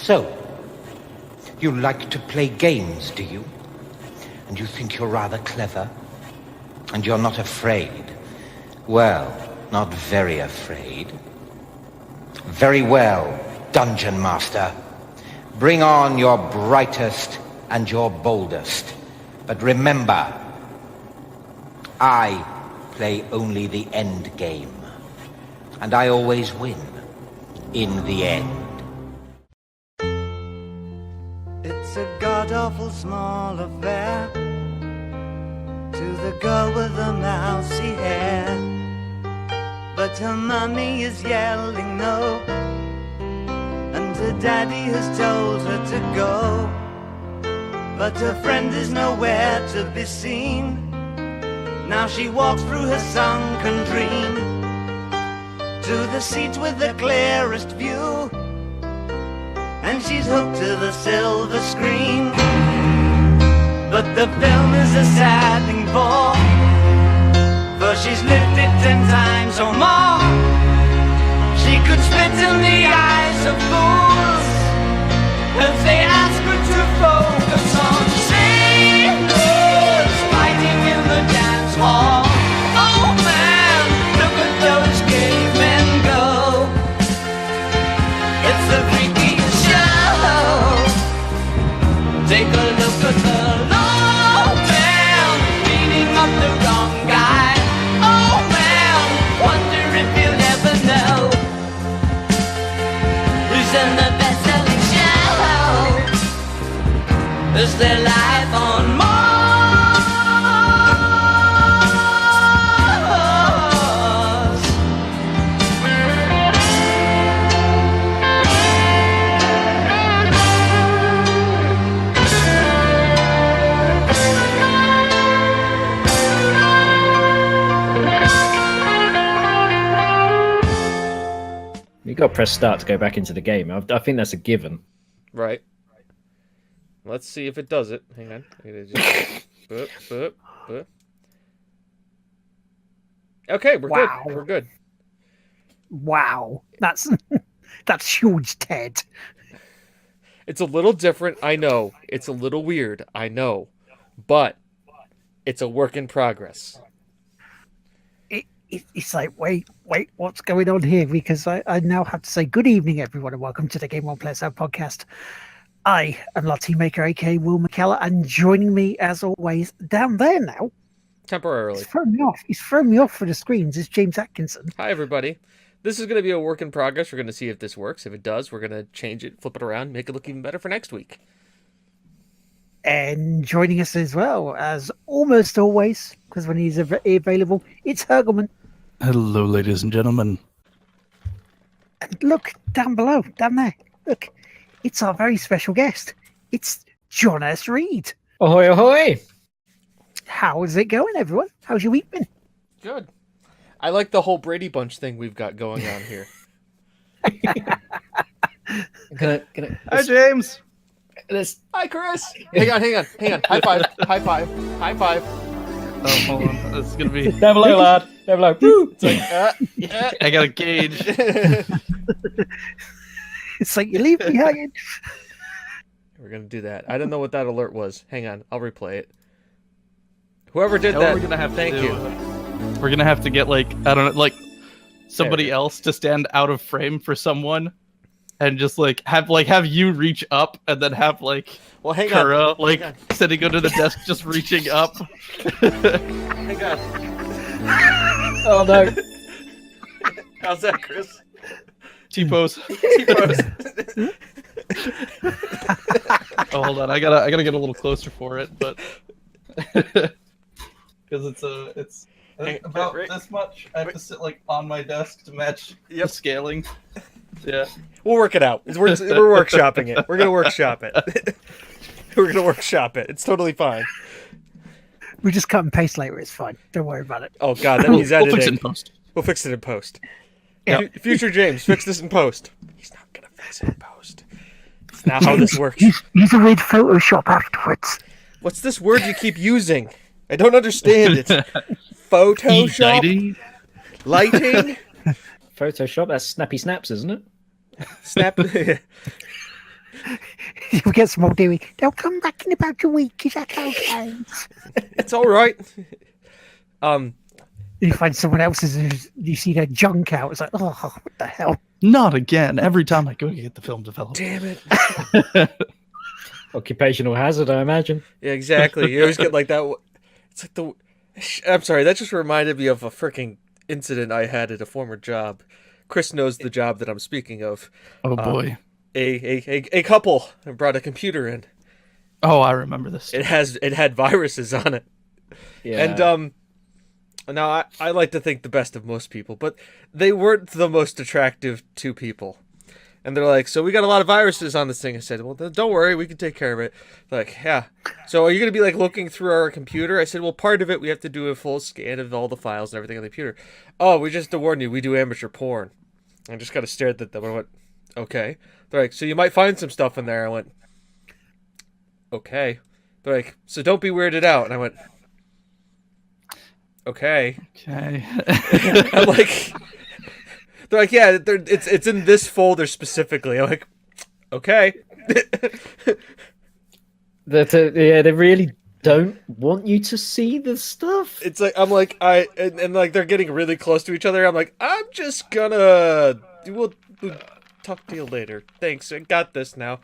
So, you like to play games, do you? And you think you're rather clever? And you're not afraid? Well, not very afraid. Very well, Dungeon Master. Bring on your brightest and your boldest. But remember, I play only the end game. And I always win in the end. It's a god-awful small affair to the girl with the mousy hair, but her mummy is yelling no, and her daddy has told her to go, but her friend is nowhere to be seen. Now she walks through her sunken dream to the seat with the clearest view, and she's hooked to the silver screen. But the film is a sad thing for she's lived it 10 times or more. She could spit in the eyes of fools if they ask her to focus on sailors fighting in the dance hall. Oh man, look at those cavemen go. It's the freakiest show. Take a look at the low man beating up the wrong guy. Oh man, wonder if you'll ever know who's in the best-selling show. Is their life on Mars? You got to press start to go back into the game. I think that's a given. Right. Let's see if it does it. Hang on. Okay, we're good. We're good. Wow, that's huge, Ted. It's a little different, I know. It's a little weird, I know. But it's a work in progress. It's like, wait, what's going on here? Because I now have to say good evening, everyone, and welcome to the Game On Players Out podcast. I am Lardteamaker, aka Will McKellar, and joining me, as always, down there now. Temporarily. He's thrown me off. He's thrown me off for the screens. Is James Atkinson. Hi, everybody. This is going to be a work in progress. We're going to see if this works. If it does, we're going to change it, flip it around, make it look even better for next week. And joining us as well, as almost always, because when he's available, it's Hurgleman. Hello, ladies and gentlemen. And look, down below, down there, look, it's our very special guest. It's John S Reid. Ahoy, ahoy! How's it going, everyone? How's your week been? Good. I like the whole Brady Bunch thing we've got going on here. Hi, James. Hi, Chris. Hang on. High five. Oh, hold on. This is gonna be Down below, lad. Down below. Woo! It's like, I got a gauge. It's like you leave me hanging. We're gonna do that. I don't know what that alert was. Hang on, I'll replay it. Whoever did What that, we're gonna have to thank do, you. We're gonna have to get I don't know, somebody else to stand out of frame for someone, and just have you reach up, and then have Well, hang Kura on. sitting under the desk, just reaching up. Hang on. Oh no! How's that, Chris? T-pose. Oh, hold on. I gotta get a little closer for it, but because it's about this much. I have to sit on my desk to match the scaling. Yeah, we'll work it out. We're workshopping it. We're gonna workshop it. It's totally fine. We just cut and paste later. It's fine. Don't worry about it. Oh God, that means editing. We'll fix it in post. We'll fix it in post. Yeah. Future James, fix this in post. He's not gonna fix it in post. It's not how this works. Use a weird Photoshop afterwards. What's this word you keep using? I don't understand it. Photoshop? Lighting? Photoshop, that's Snappy Snaps, isn't it? Snap. You'll get some more doing. They'll come back in about a week. Is that okay? It's all right. You find someone else's, you see their junk out. It's like, oh, what the hell? Not again. Every time I go to get the film developed. Damn it. Occupational hazard, I imagine. Yeah, exactly. You always get like that. It's like the. I'm sorry. That just reminded me of a freaking incident I had at a former job. Chris knows the job that I'm speaking of. Oh boy. A couple brought a computer in. Oh, I remember this. It had viruses on it. Yeah. And now I like to think the best of most people, but they weren't the most attractive two people. And they're like, so we got a lot of viruses on this thing. I said, well, don't worry, we can take care of it. They're like, yeah. So are you going to be like looking through our computer? I said, well, part of it, we have to do a full scan of all the files and everything on the computer. Oh, we just to warn you, we do amateur porn. I just kind of stared at them and went, okay. They're like, so you might find some stuff in there. I went, okay. They're like, so don't be weirded out. And I went, okay. Okay. I'm like, they're like, yeah, it's in this folder specifically. I'm like, okay. Yeah, they really don't want you to see the stuff. It's like I'm like and like they're getting really close to each other. I'm like, I'm just gonna we'll talk to you later. Thanks, I got this now.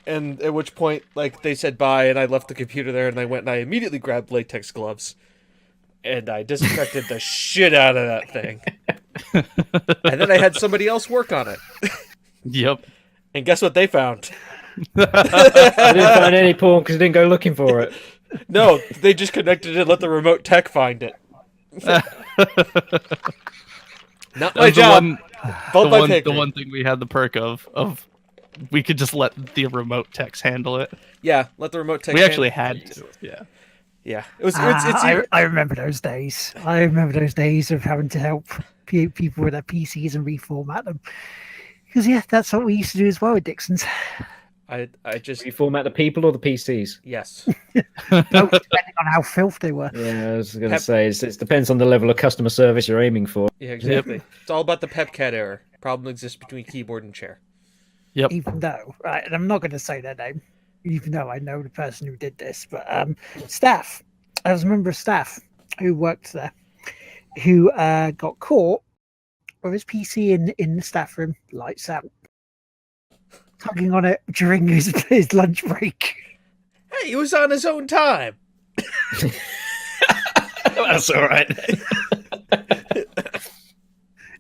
And at which point, like, they said bye, and I left the computer there, and I went and I immediately grabbed latex gloves, and I disinfected the shit out of that thing. And then I had somebody else work on it. Yep. And guess what they found? I didn't find any porn because I didn't go looking for it. No, they just connected it and let the remote tech find it. Not my job. The one thing we had the perk of we could just let the remote techs handle it. Yeah, let the remote tech. We actually had to. Yeah. Yeah, it was. I remember those days. I remember those days of having to help people with their PCs and reformat them. Because yeah, that's what we used to do as well with Dixon's. I just reformat the people or the PCs. Yes. Both, depending on how filth they were. Yeah, I was going to say it depends on the level of customer service you're aiming for. Yeah, exactly. Yep. It's all about the PepCat error. Problem exists between keyboard and chair. Yep. Even though, right, and I'm not going to say their name, even though I know the person who did this, but staff. I was a member of staff who worked there, who got caught with his PC in the staff room, lights out, tugging on it during his lunch break. Hey, he was on his own time. That's all right.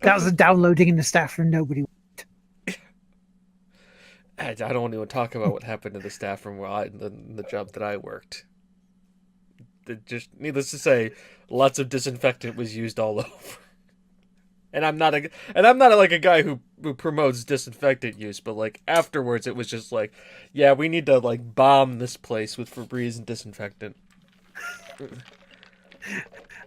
That was the downloading in the staff room. Nobody. I don't even talk about what happened in the staff room in the job that I worked. Just needless to say, lots of disinfectant was used all over. And I'm not like a guy who promotes disinfectant use, but like afterwards it was just like, yeah, we need to like bomb this place with Febreze and disinfectant.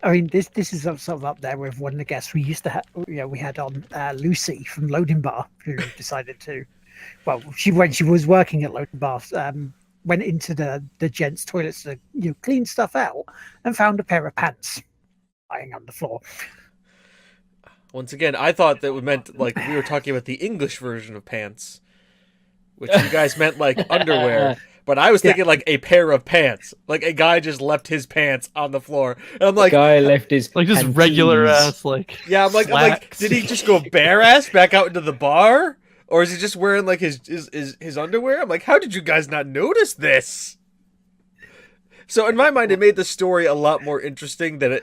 I mean, this is sort of up there with one of the guests we used to have. We had on Lucy from Loading Bar, who decided to. Well, when she was working at Loading Bar, went into the gents' toilets to clean stuff out and found a pair of pants lying on the floor. Once again, I thought that meant like we were talking about the English version of pants, which you guys meant like underwear. But I was thinking like a pair of pants. Like a guy just left his pants on the floor. And I'm like, guy left his like just regular ass like. Yeah, I'm like, did he just go bare ass back out into the bar? Or is he just wearing like his underwear? I'm like, how did you guys not notice this? So in my mind, it made the story a lot more interesting than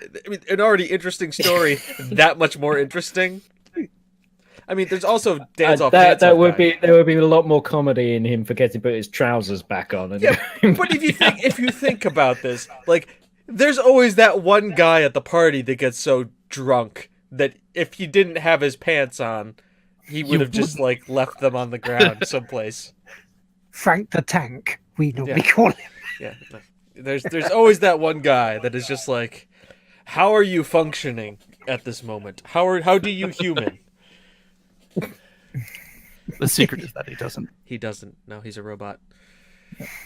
an already interesting story that much more interesting. I mean, there's also dance off. There would be a lot more comedy in him forgetting to put his trousers back on. And yeah, but if you think about this, like, there's always that one guy at the party that gets so drunk that if he didn't have his pants on, he would have just like left them on the ground someplace. Frank the Tank, we normally call him. Yeah, there's always that one guy that is just like, how are you functioning at this moment? How do you human? The secret is that he doesn't. He doesn't. No, he's a robot.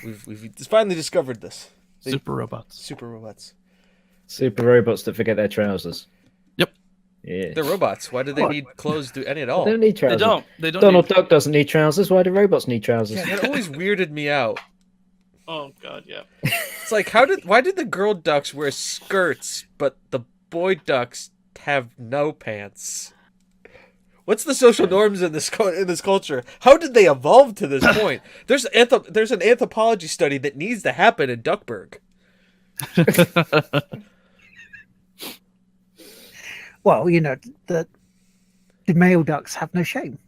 We've finally discovered this. Super robots. Super robots. Super robots that forget their trousers. Yep. Yeah. They're robots. Why do they need clothes to any at all? They don't need They trousers. don't. Donald Duck doesn't need trousers. Why do robots need trousers? Yeah, that always weirded me out. Oh god, yeah. It's like, why did the girl ducks wear skirts, but the boy ducks have no pants? What's the social norms in this culture? How did they evolve to this point? There's an anthropology study that needs to happen in Duckburg. Well, the male ducks have no shame.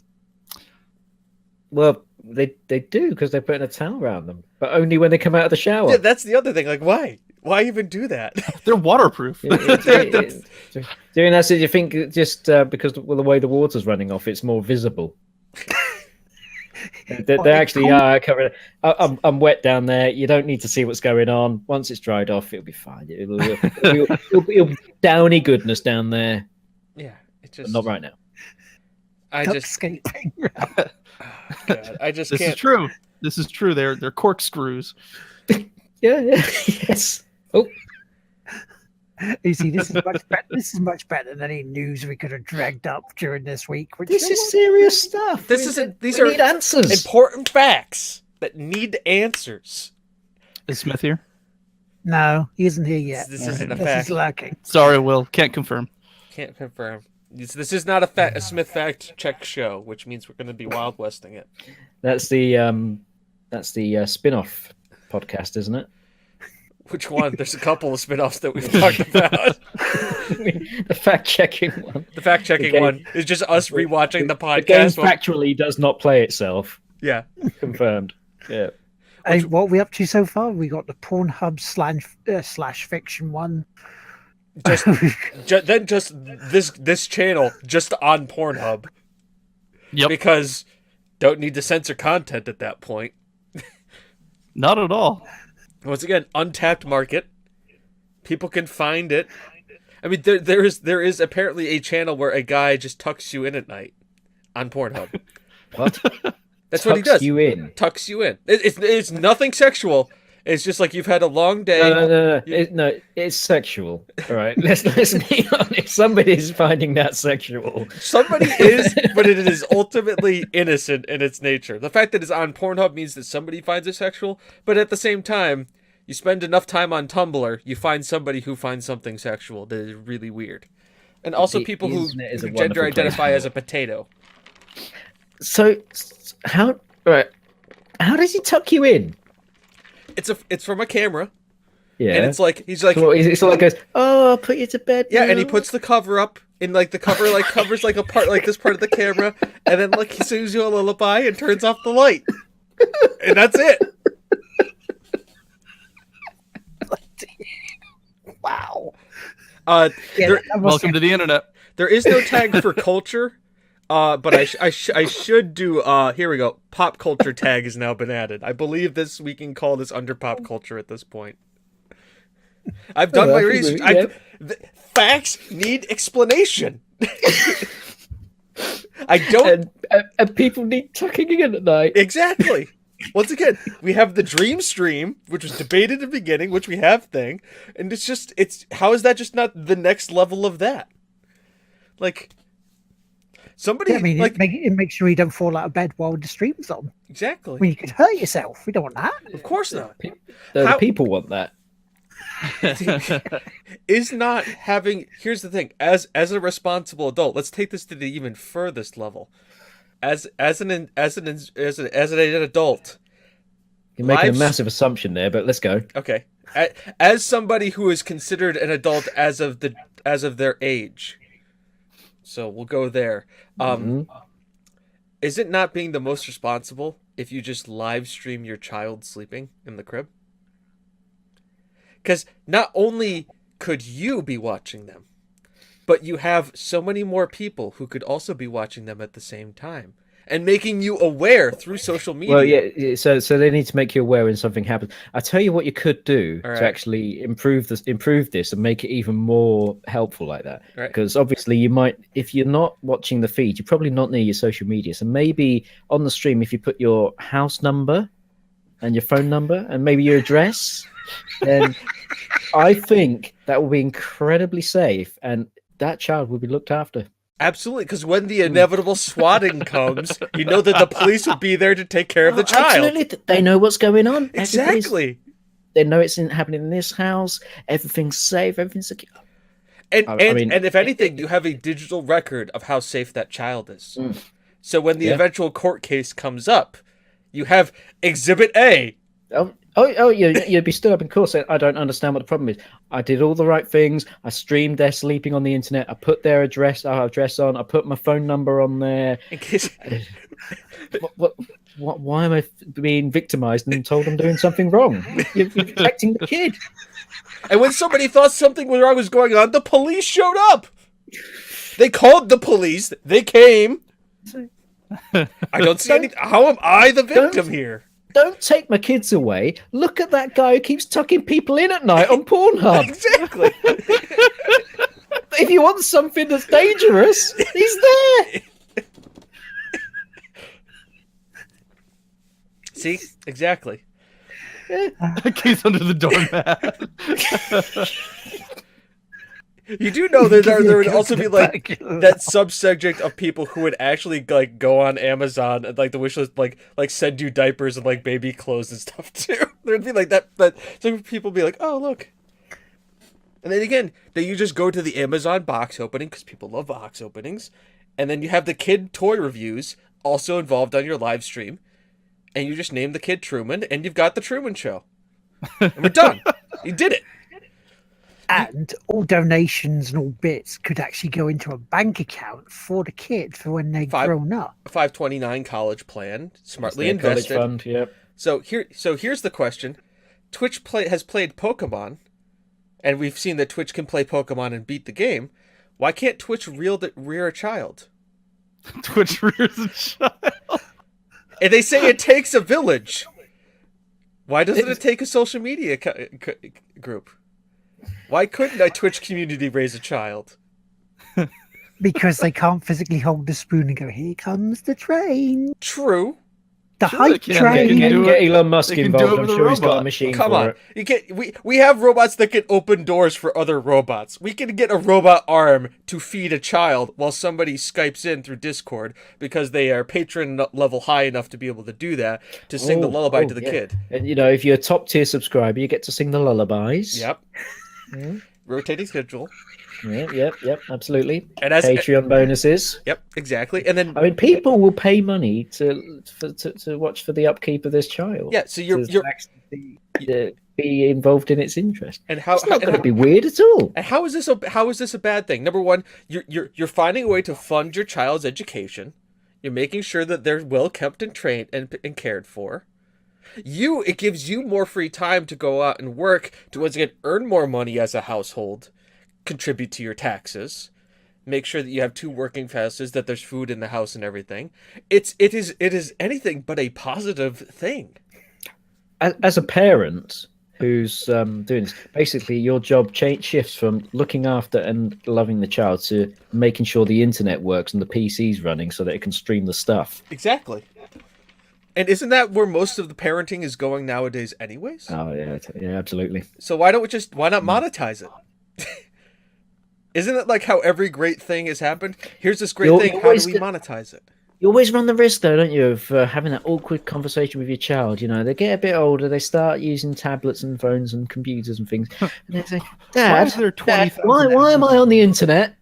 Well, they do because they're putting a towel around them, but only when they come out of the shower. Yeah, that's the other thing. Like, why? Why even do that? They're waterproof. Doing that, so you think just because the way the water's running off, it's more visible. They actually are covered. I'm wet down there. You don't need to see what's going on. Once it's dried off, it'll be fine. It'll be downy goodness down there. Yeah, it But just not right now. Duckscaping. God, I just This can't. is true. This is true. They're corkscrews. Yeah. Yes. Oh, You see, this is much better than any news we could have dragged up during this week. Which this is serious stuff. These We are need answers. important facts that need answers. Is Smith here? No, he isn't here yet. This isn't a This fact. is lurking. Sorry, Will. Can't confirm. Can't confirm. This is not a Smith fact check show, which means we're going to be Wild Westing it. That's the spin-off podcast, isn't it? Which one? There's a couple of spin-offs that we've talked about. The fact-checking one. The fact-checking one is just us rewatching the The game podcast. factually does not play itself. Yeah. Confirmed. Yeah. Hey, what are we up to so far? We got the Pornhub slash fiction one. Just this channel just on Pornhub. Yep. Because don't need to censor content at that point. Not at all. Once again, untapped market. People can find it. I mean, there is apparently a channel where a guy just tucks you in at night on Pornhub. What? That's what he does. Tucks you in. Tucks you in. It's nothing sexual. It's just like you've had a long day. No, it's sexual. All right, let's be honest. Somebody's finding that sexual. Somebody is, but it is ultimately innocent in its nature. The fact that it's on Pornhub means that somebody finds it sexual, but at the same time, you spend enough time on Tumblr, you find somebody who finds something sexual that is really weird. And also The people who internet is a gender wonderful place. identify as a potato. So how does he tuck you in? It's from a camera, Yeah, and it's like he's like, so it's like goes, oh, I'll put you to bed. yeah, and he now." puts the cover up, and like the cover like covers like a part like this part of the camera, and then like he sings you a lullaby and turns off the light, and that's it. Wow. Yeah, Welcome to the internet. there is no tag for culture, but I should do. Here we go. Pop culture tag has now been added. I believe we can call this under pop culture at this point. I've done my research. Facts need explanation. I don't. And people need tucking in at night. Exactly. Once again, we have the dream stream, which was debated at the beginning, which we have thing, and it's how is that just not the next level of that? Like somebody, Yeah, I mean, like it makes sure you don't fall out of bed while the stream's on. I exactly. mean, you could hurt yourself. We don't want that. Of course not. The How- people want that. Is not having. Here's the thing: as a responsible adult, let's take this to the even furthest level. As an adult, You're making a Lives- massive assumption there, but let's go. okay, as somebody who is considered an adult as of their age, so we'll go there. Is it not being the most responsible if you just live stream your child sleeping in the crib? Because not only could you be watching them, but you have so many more people who could also be watching them at the same time and making you aware through social media. Well, yeah. So they need to make you aware when something happens. I tell you what, you could do All right. to actually improve this and make it even more helpful like that. Right. Because obviously, you might, if you're not watching the feed, you're probably not near your social media. So maybe on the stream, if you put your house number and your phone number and maybe your address, then I think that will be incredibly safe. And that child will be looked after. Absolutely, because when the inevitable swatting comes, you know that the police will be there to take care of the child. Absolutely, they know what's going on. Exactly. They know it's happening in this house. Everything's safe. Everything's secure. And I mean, if anything, you have a digital record of how safe that child is. So when the eventual court case comes up, you have Exhibit A. You'd be stood up in court saying, I don't understand what the problem is. I did all the right things. I streamed their sleeping on the internet. I put their address on. I put my phone number on there. In case... Why am I being victimized and told I'm doing something wrong? You're protecting the kid. And when somebody thought something wrong was going on, the police showed up. They called the police. They came. I don't see any... How am I the victim here? Don't take my kids away. Look at that guy who keeps tucking people in at night on Pornhub. Exactly. If you want something that's dangerous, he's there. See? Exactly. Keys under the doormat. You do know that there would also be like that subsubject of people who would actually like go on Amazon and like the wish list like send you diapers and like baby clothes and stuff too. There'd be like that so people would be like, oh look. And then again, then you just go to the Amazon box opening because people love box openings, and then you have the kid toy reviews also involved on your live stream, and you just name the kid Truman, and you've got the Truman Show, and we're done. You did it. And all donations and all bits could actually go into a bank account for the kid for when they're grown up. 529 college plan, smartly invested. Fund, yep. So here's the question: Twitch has played Pokemon, and we've seen that Twitch can play Pokemon and beat the game. Why can't Twitch rear a child? Twitch rears a child. And they say it takes a village. Why doesn't it take a social media group? Why couldn't a Twitch community raise a child? Because they can't physically hold the spoon and go, here comes the train. True. The hype Get train. Elon Musk involved. I'm sure he's got a machine Come for on. it. You can't, we have robots that can open doors for other robots. We can get a robot arm to feed a child while somebody Skypes in through Discord because they are patron level high enough to be able to do that, to sing the lullaby to the kid. And if you're a top tier subscriber, you get to sing the lullabies. Yep. Rotating schedule. Yep, absolutely. And as Patreon bonuses. Yep, exactly. And then I mean, people will pay money to watch for the upkeep of this child. Yeah, so you're actually be involved in its interest. And how it's not going to be weird at all. And how is this a bad thing? Number one, you're finding a way to fund your child's education. You're making sure that they're well kept and trained and cared for. It gives you more free time to go out and work to once again earn more money as a household, contribute to your taxes, make sure that you have 2 working houses, that there's food in the house and everything. It is anything but a positive thing. As a parent who's doing this, basically your job shifts from looking after and loving the child to making sure the internet works and the PC's running so that it can stream the stuff. Exactly. And isn't that where most of the parenting is going nowadays anyways? Oh, yeah, absolutely. So why not monetize it? Isn't it like how every great thing has happened? Here's this great thing, how do we monetize it? You always run the risk, though, don't you, of having that awkward conversation with your child. They get a bit older, they start using tablets and phones and computers and things. And they say, Dad, why am I on the internet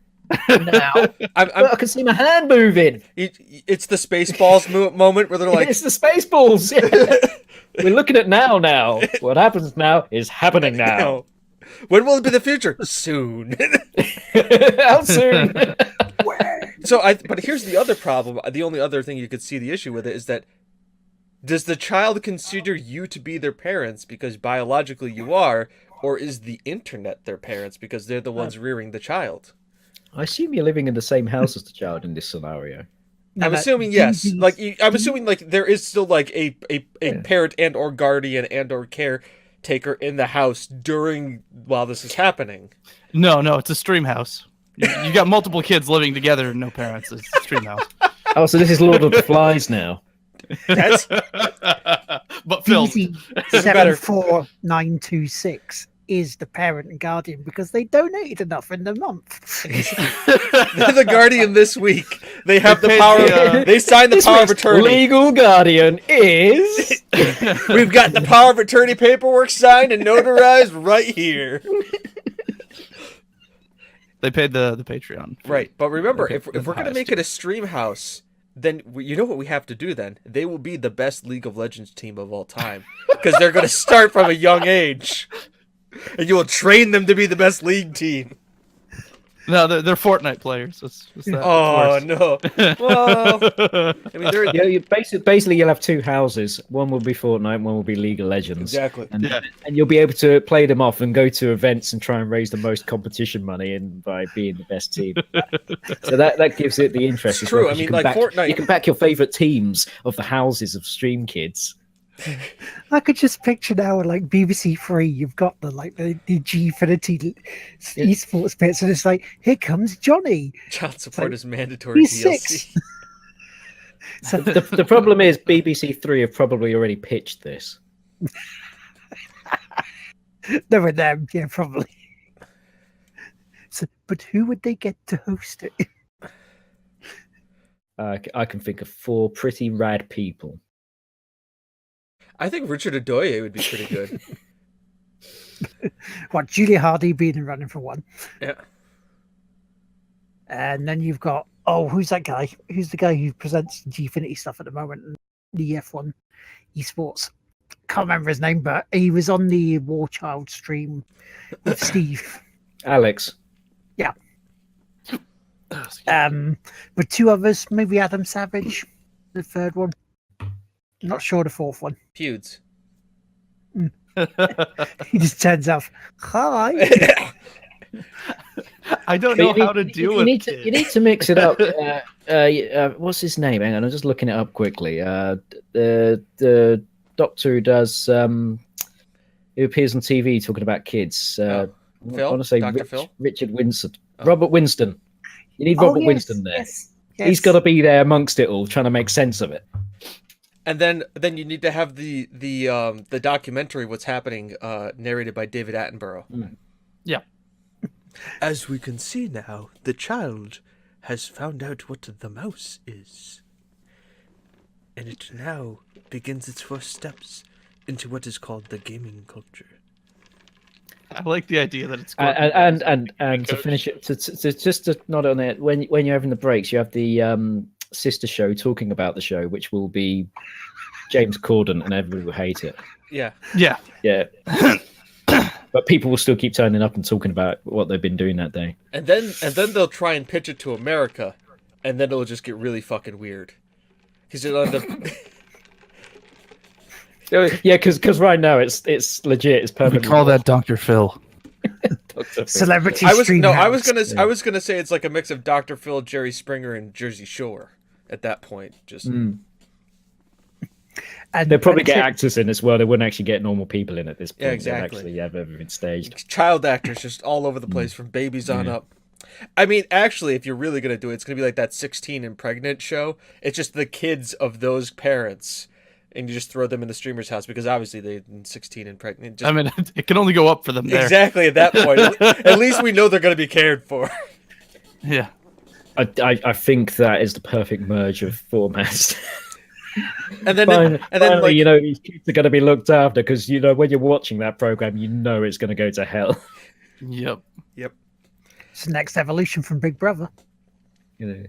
now? I can see my hand moving. It's the Spaceballs moment where they're like... It's the Spaceballs! Yeah. We're looking at now. What happens now is happening now. When will it be the future? Soon. How soon? But here's the other problem. The only other thing you could see the issue with it is that, does the child consider you to be their parents because biologically you are, or is the internet their parents because they're the ones rearing the child? I assume you're living in the same house as the child in this scenario. I'm assuming yes. I'm assuming there is still like a parent and or guardian and or caretaker in the house while this is happening. No, it's a stream house. You got multiple kids living together and no parents. It's a stream house. Oh, so this is Lord of the Flies now. That's but filmed. 74926 is the parent and guardian because they donated enough in the month. They're the guardian this week. They have the power. They signed the power of attorney. Legal guardian is. We've got the power of attorney paperwork signed and notarized right here. They paid the Patreon. Right, but remember, Okay, if we're going to highest. make it a stream house, then you know what we have to do then? They will be the best League of Legends team of all time. Because they're going to start from a young age. And you will train them to be the best League team. No, they're Fortnite players. That's that. Oh, no. Well, I mean, they're... Yeah, basically you'll have two houses. One will be Fortnite, one will be League of Legends. Exactly. And you'll be able to play them off and go to events and try and raise the most competition money and by being the best team. So that gives it the interest. It's as well, true. I 'cause mean, you can like back, Fortnite... You can back your favorite teams of the houses of Stream Kids. I could just picture now, like BBC Three, you've got the Gfinity esports bits, and it's like, here comes Johnny. Child support is mandatory He's DLC. 6. So the problem is BBC Three have probably already pitched this. Knowing them, yeah, probably. So, but who would they get to host it? I can think of 4 pretty rad people. I think Richard Odoye would be pretty good. What, Julia Hardy being in running for one. Yeah. And then you've got, who's that guy? Who's the guy who presents Gfinity stuff at the moment? And the F1 esports. Can't remember his name, but he was on the War Child stream with Steve. Alex. Yeah. With 2 others, maybe Adam Savage, the 3rd one. Not sure the 4th one. Feuds. He just turns off. Hi. I don't know how to deal with it. You need to mix it up. What's his name? Hang on, I'm just looking it up quickly. The doctor who does who appears on TV talking about kids. I want to say Dr. Phil? Richard Winston. Robert Winston. You need Robert yes, Winston there. Yes. He's got to be there amongst it all, trying to make sense of it. And then you need to have the documentary What's Happening narrated by David Attenborough. Yeah. As we can see now, the child has found out what the mouse is. And it now begins its first steps into what is called the gaming culture. I like the idea that it's and to finish it, to just to nod on it, when you're having the breaks, you have the sister show talking about the show, which will be James Corden, and everybody will hate it. Yeah. But people will still keep turning up and talking about what they've been doing that day. And then they'll try and pitch it to America, and then it'll just get really fucking weird. Because it'll end up... Yeah, because right now it's legit. It's perfect. We call that Dr. Phil. Dr. Phil. Celebrity I was Streamhouse. gonna say it's like a mix of Dr. Phil, Jerry Springer, and Jersey Shore. At that point, just And they'll probably get actors in as well. They wouldn't actually get normal people in at this point. Yeah, exactly. They'll actually have everything staged. child actors just all over the place from babies on up. I mean, actually, if you're really gonna do it, it's gonna be like that 16 and Pregnant show. It's just the kids of those parents, and you just throw them in the streamer's house because obviously they're 16 and pregnant. Just... I mean, it can only go up for them there. Exactly at that point. At least we know they're gonna be cared for. Yeah. I think that is the perfect merge of formats. And then, finally, like, you know, these kids are going to be looked after because, you know, when you're watching that program, you know it's going to go to hell. Yep. It's the next evolution from Big Brother. You know.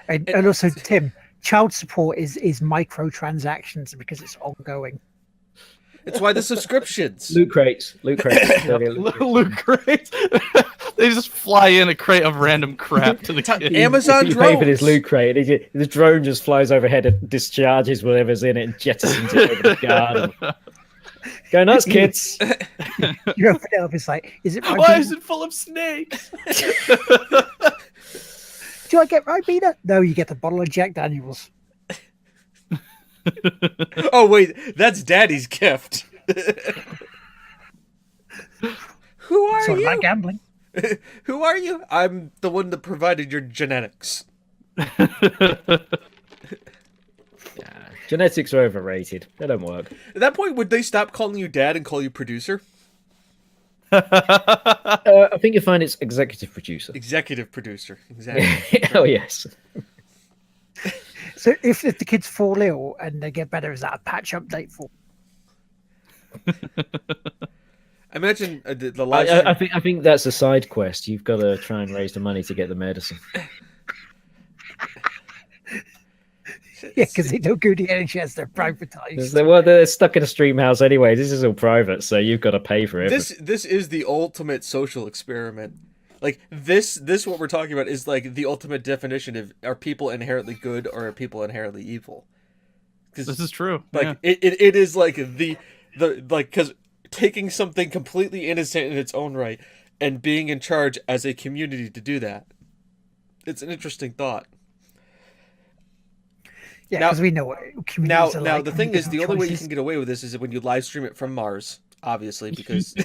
And also, Tim, child support is microtransactions because it's ongoing. it's why the subscriptions. Loot crates. Loot crates. They just fly in a crate of random crap to the kids. Amazon you pay for this drones. loot crate. The drone just flies overhead and discharges whatever's in it and jettisons it over the garden. Go nuts, kids. You open it up, it's like, is it Why Ribena? is it full of snakes? Do I get Ribena? No, you get the bottle of Jack Daniels. Oh wait, that's Daddy's gift. Who are Sort of you? like gambling. Who are you? I'm the one that provided your genetics. Genetics are overrated. They don't work. At that point, would they stop calling you Dad and call you producer? I think you find it's executive producer. Executive producer, exactly. Oh yes. So if the kids fall ill and they get better, is that a patch update for? Imagine the live stream. I think that's a side quest. You've got to try and raise the money to get the medicine. Yeah, because they don't go to the NHS; they're privatized. Well, they're stuck in a stream house anyway. This is all private, so you've got to pay for it. This is the ultimate social experiment. Like this what we're talking about is like the ultimate definition of are people inherently good or are people inherently evil? This is true. Like it is like the like because taking something completely innocent in its own right and being in charge as a community to do that. It's an interesting thought. Yeah, because we know what communities are like. The thing is, the only way you can get away with this is when you live stream it from Mars, obviously, because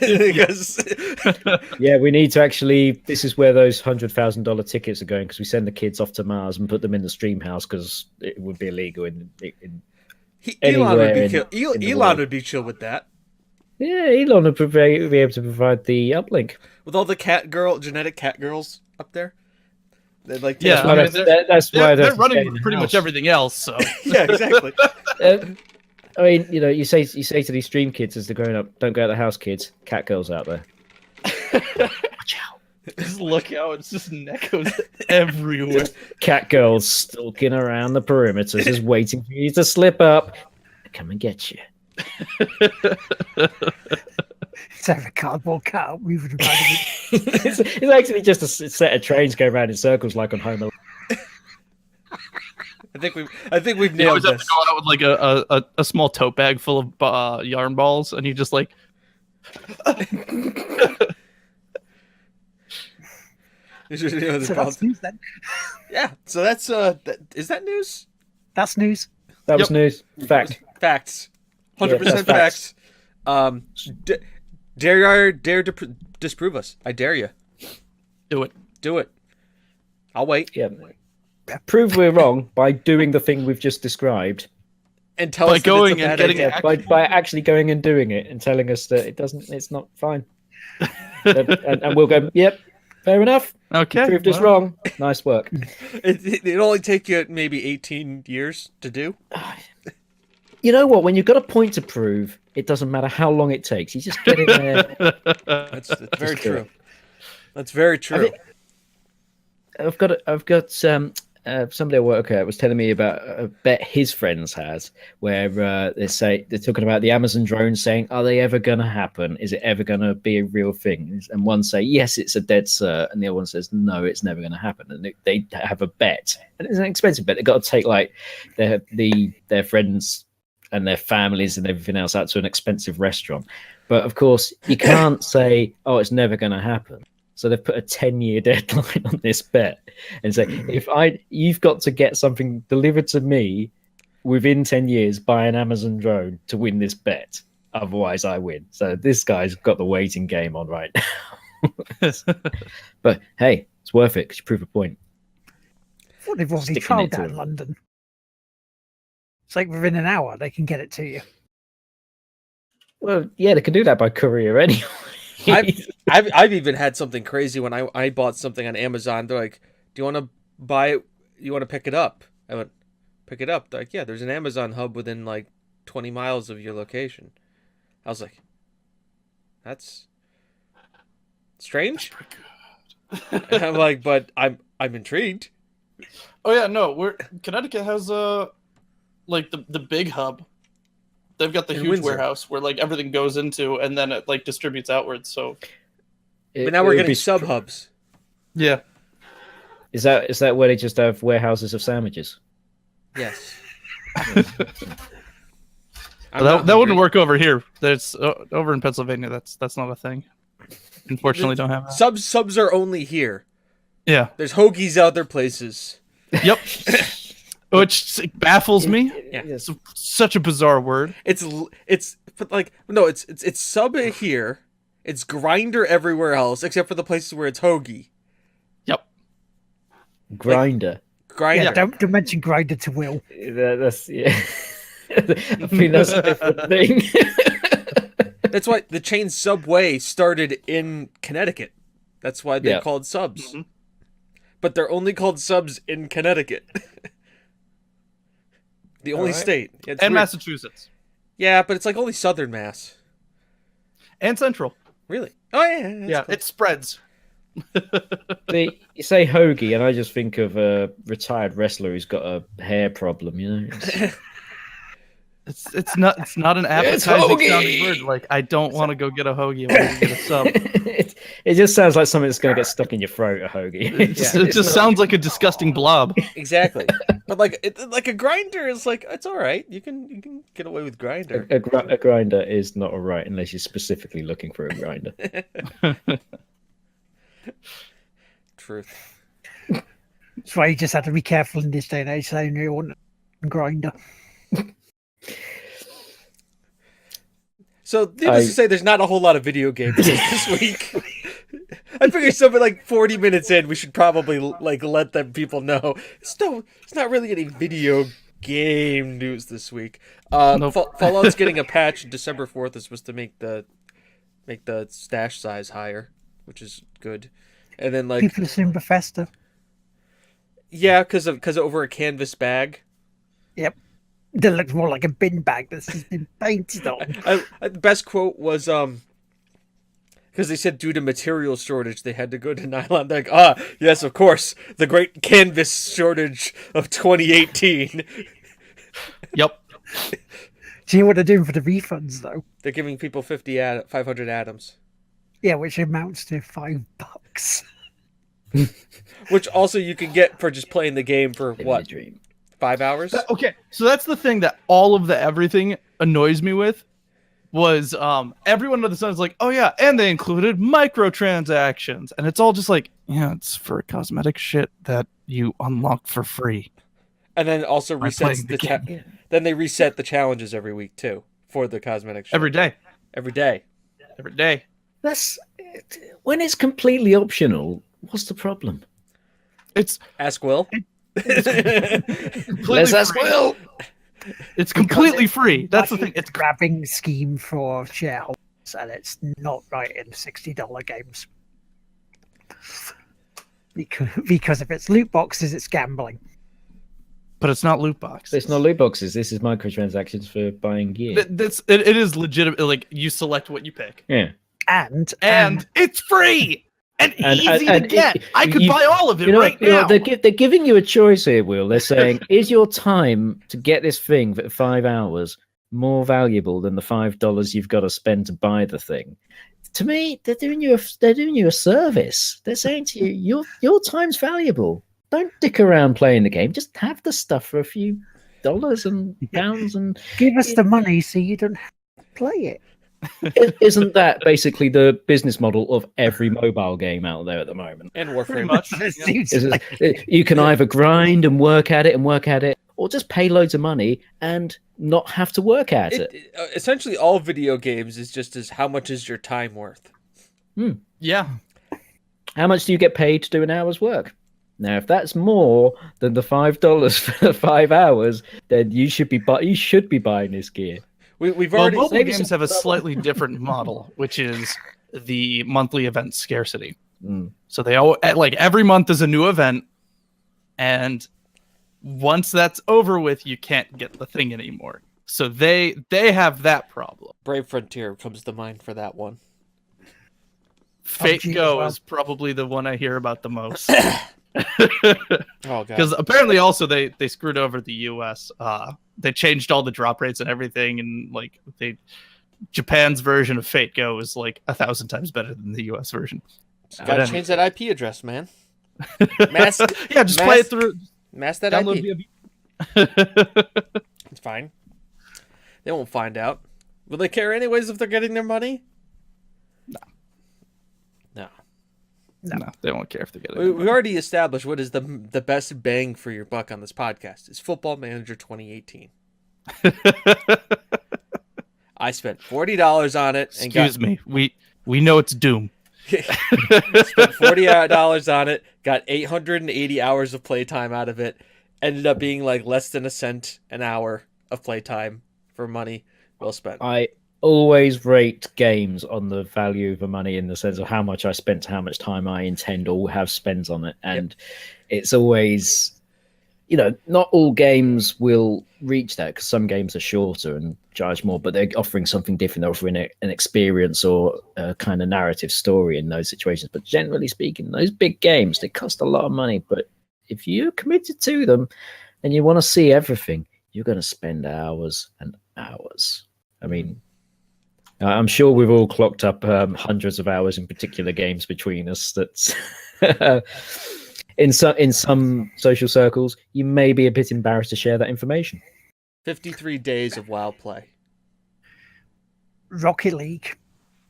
yeah, we need to actually. This is where those $100,000 tickets are going because we send the kids off to Mars and put them in the stream house because it would be illegal Elon would be chill with that. Yeah, Elon would be able to provide the uplink with all the genetic cat girls up there. They'd like to that's why they're running pretty much everything else. So yeah, exactly. I mean, you say to these stream kids as they're growing up, don't go out the house, kids. Cat girls out there. Watch out! Just look out! It's just neckos everywhere. Cat girls stalking around the perimeters, just waiting for you to slip up. Come and get you. It's a cardboard cutout moving around. It's actually just a set of trains going around in circles like on Home Alone. I think we've nailed this. Have to go out with like a small tote bag full of yarn balls, and you just like. So that's news then. Yeah. So that's is that news? That's news. That was news. Facts. 100% facts. Dare to disprove us. I dare you. Do it. I'll wait. Yeah. Prove we're wrong by doing the thing we've just described. And tell us going and getting by actually going and doing it and telling us that it's not fine. and we'll go, yep, fair enough. Okay. You proved us wrong. Nice work. It'll only take you maybe 18 years to do. You know what? When you've got a point to prove, it doesn't matter how long it takes. You just get in there. That's very true. That's very true. I've got somebody at work was telling me about a bet his friends had, where they're talking about the Amazon drones, saying, "Are they ever going to happen? Is it ever going to be a real thing?" And one say, "Yes, it's a dead cert," and the other one says, "No, it's never going to happen." And they have a bet, and it's an expensive bet. They've got to take like their friends and their families and everything else out to an expensive restaurant. But of course, you can't say, "Oh, it's never going to happen." So they've put a 10-year deadline on this bet and say, you've got to get something delivered to me within 10 years by an Amazon drone to win this bet. Otherwise, I win. So this guy's got the waiting game on right now. But hey, it's worth it because you prove a point. Well, they've already tried that in London. It's like within an hour they can get it to you. Well, yeah, they can do that by courier anyway. I've even had something crazy when I bought something on Amazon. They're like, "Do you want to buy it? You want to pick it up?" I went, "Pick it up." They're like, "Yeah, there's an Amazon hub within like 20 miles of your location." I was like, "That's strange." That's pretty good. I'm like, but I'm intrigued. Oh yeah, no, Connecticut has like the big hub. They've got the huge Windsor warehouse where like everything goes into, and then it like distributes outwards. So, but now we're getting sub hubs. Yeah, is that where they just have warehouses of sandwiches? Yes. that wouldn't work over here. There's over in Pennsylvania. That's not a thing. Unfortunately, don't have that. Subs are only here. Yeah, there's hoagies out there places. Yep. Which baffles me. Yeah. It's such a bizarre word. It's sub here. It's grinder everywhere else except for the places where it's hoagie. Yep. Grinder. Grinder. Yeah, don't mention grinder to Will. That's I think that's a different thing. That's why the chain Subway started in Connecticut. That's why they're called subs. Mm-hmm. But they're only called subs in Connecticut. The only state. Yeah, and weird. Massachusetts. Yeah, but it's like only Southern Mass. And Central. Really? Oh, yeah. Yeah, it spreads. You say hoagie, and I just think of a retired wrestler who's got a hair problem, you know? It's not an appetizing sounding word. Like, I don't want to go get a hoagie. I want to get a sub. It just sounds like something that's going to get stuck in your throat, a hoagie. It just sounds like a disgusting blob. Exactly. But like a grinder is like, it's all right. You can get away with grinder. A grinder is not all right unless you're specifically looking for a grinder. Truth. That's why you just have to be careful in this day and age saying you want a grinder. So, needless to say, there's not a whole lot of video games this week. I figured something like 40 minutes in, we should probably let them people know. It's not really any video game news this week. Nope. Fallout's getting a patch. December 4th is supposed to make the stash size higher, which is good. And then people assume Bethesda. Yeah, because over a canvas bag. Yep. That looks more like a bin bag that's been painted on. The best quote was because they said due to material shortage they had to go to nylon. They're like, yes, of course, the great canvas shortage of 2018. Yep. Do you know what they're doing for the refunds though? They're giving people 500 atoms. Yeah, which amounts to $5. Which also you can get for just playing the game for what? 5 hours? Okay, so that's the thing that all of the everything annoys me with was everyone under the sun is like, oh yeah, and they included microtransactions, and it's all just like, yeah, it's for cosmetic shit that you unlock for free. And then also resets then they reset the challenges every week too for the cosmetic shit. Every day. That's when it's completely optional. What's the problem? It's Ask Will. Let's ask Will. It's completely free. That's the thing. It's a grabbing scheme for shareholders, and it's not right in $60 games. Because if it's loot boxes, it's gambling. But it's not loot boxes. It's not loot boxes. This is microtransactions for buying gear. It is legitimate. Like, you select what you pick. Yeah. And it's free and easy to get. I could buy all of it now. They're giving you a choice here, Will. They're saying, is your time to get this thing for 5 hours more valuable than the $5 you've got to spend to buy the thing? To me, they're doing you a service. They're saying to you, your time's valuable. Don't dick around playing the game. Just have the stuff for a few dollars and pounds and give us the money so you don't have to play it. Isn't that basically the business model of every mobile game out there at the moment? And Warframe. Pretty much. You can either grind and work at it, or just pay loads of money and not have to work at it. Essentially, all video games is just as how much is your time worth? Yeah. How much do you get paid to do an hour's work? Now, if that's more than the $5 for 5 hours, then you should be buying this gear. We've already. Mobile games have a slightly different model, which is the monthly event scarcity. So they all every month is a new event, and once that's over with, you can't get the thing anymore. So they have that problem. Brave Frontier comes to mind for that one. Fate Go is probably the one I hear about the most. Oh god! Because apparently also they screwed over the U.S. They changed all the drop rates and everything, and Japan's version of Fate Go is 1,000 times better than the U.S. version. Gotta change that IP address, man. Just play it through. Mask that IP. It's fine. They won't find out. Will they care anyways if they're getting their money? No, they won't care if they get it. We already established what is the best bang for your buck on this podcast is Football Manager 2018. I spent $40 on it. Excuse me, we know it's Doom. Spent $40 on it, got 880 hours of playtime out of it. Ended up being less than a cent an hour of playtime for money well spent. always rate games on the value of the money in the sense of how much I spent, how much time I intend or have spent on it. And it's always, not all games will reach that because some games are shorter and charge more, but they're offering something different. They're offering an experience or a kind of narrative story in those situations. But generally speaking, those big games, they cost a lot of money. But if you're committed to them and you want to see everything, you're going to spend hours and hours. I mean, I'm sure we've all clocked up hundreds of hours in particular games between us. That's in some social circles, you may be a bit embarrassed to share that information. 53 days of WoW play. Rocket League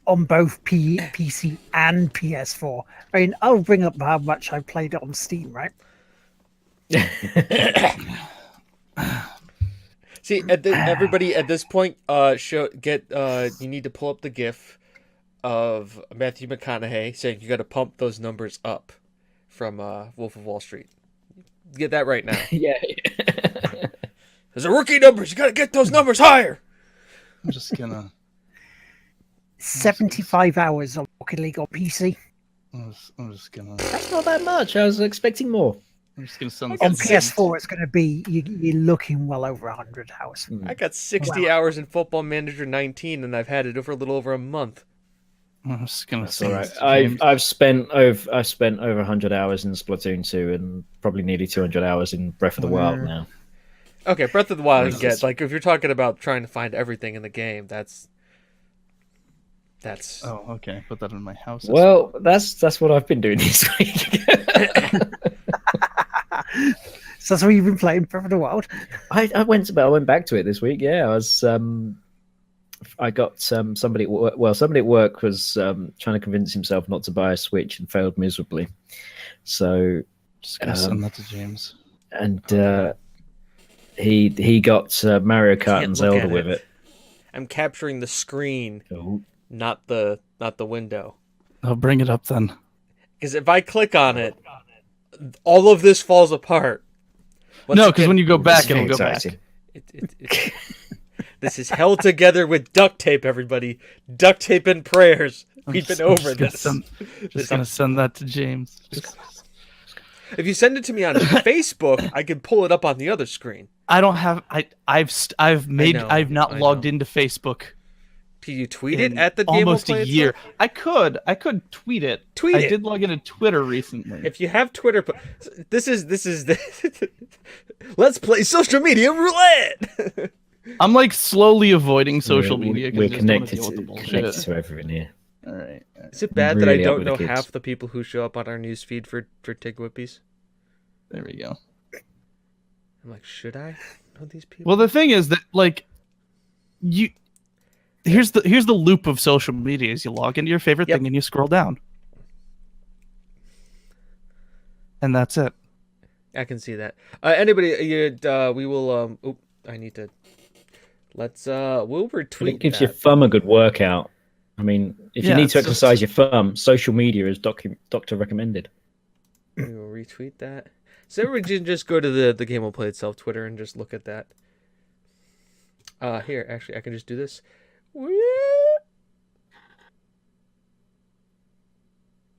on both PC and PS4. I mean, I'll bring up how much I played it on Steam, right? See, everybody at this point, you need to pull up the GIF of Matthew McConaughey saying you got to pump those numbers up from Wolf of Wall Street. Get that right now. Yeah. There's a rookie numbers. You got to get those numbers higher. I'm just gonna 75 hours on Rocket League on PC. I'm just gonna. That's not that much. I was expecting more. I'm just gonna send On PS4, it's going to be you're looking well over 100 hours. I got 60 hours in Football Manager 19, and I've had it for a little over a month. I'm just gonna That's send all this right. to James. I've spent over 100 hours in Splatoon 2 and probably nearly 200 hours in Breath of the Wild now. Okay, Breath of the Wild, if you're talking about trying to find everything in the game, that's. Oh, okay. Put that in my house. Well, that's what I've been doing this week. So that's what you've been playing, Breath of the Wild? I went back to it this week. Yeah, I got somebody at work. Well, somebody at work was trying to convince himself not to buy a Switch and failed miserably. So Just gonna send that to James. And he got Mario Kart and Zelda with it. I'm capturing the screen, Oh. not the window. I'll bring it up then. Because if I click on it, all of this falls apart. No, because when you go back, it'll go back. This is held together with duct tape, everybody. Duct tape and prayers. We've been over this. Just gonna send that to James. If you send it to me on Facebook, I can pull it up on the other screen. I don't have. I've not logged into Facebook. Can you tweet it at the game? Almost a year. I could tweet it. I did log into Twitter recently. If you have Twitter, this is let's play social media roulette. I'm like slowly avoiding social media. We're connected to everyone here. All right. Is it bad that I don't know half the people who show up on our news feed for TGWPIS? There we go. I'm like, should I know these people? Well, the thing is that here's the loop of social media: is you log into your favorite thing and you scroll down, and that's it. I can see that. Anybody? We will. I need to. Let's. We'll retweet. It gives your thumb a good workout. I mean, if you need to exercise your thumb, social media is doctor recommended. We will retweet that. So we can just go to the Game Will Play Itself Twitter and just look at that. Here, actually, I can just do this.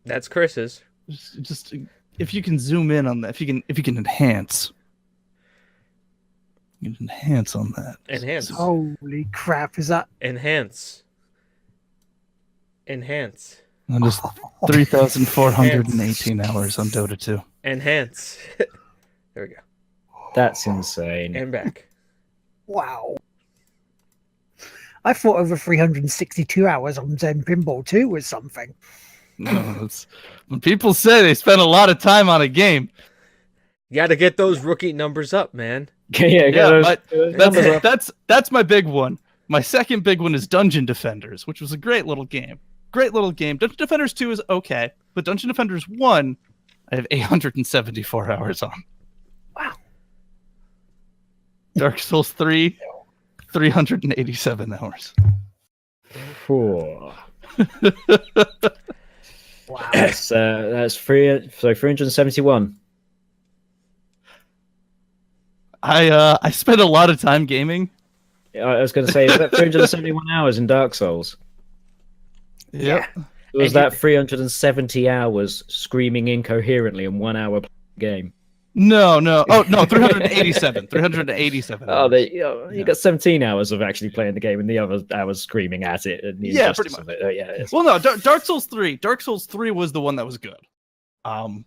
That's Chris's. Just if you can zoom in on that, if you can enhance. You can enhance on that. Enhance. Holy crap! Is that enhance? And just 3,418 hours on Dota 2. Enhance. There we go. That's insane. And back. Wow. I thought over 362 hours on Zen Pinball 2 was something. No, when people say they spend a lot of time on a game. You got to get those rookie numbers up, man. That's my big one. My second big one is Dungeon Defenders, which was a great little game. Dungeon Defenders 2 is okay, but Dungeon Defenders 1, I have 874 hours on. Wow. Dark Souls 3, 387 hours. Wow. That's 371. I spent a lot of time gaming, I was going to say, is that 371 hours in Dark Souls? Yep. Was that 370 hours screaming incoherently in 1 hour game? No. Oh, no, 387. 387 Oh, hours. you got 17 hours of actually playing the game and the other hours screaming at it. And the Yeah, pretty injustice much. of it. Yeah. Well, no, Dark Souls 3. Dark Souls 3 was the one that was good. That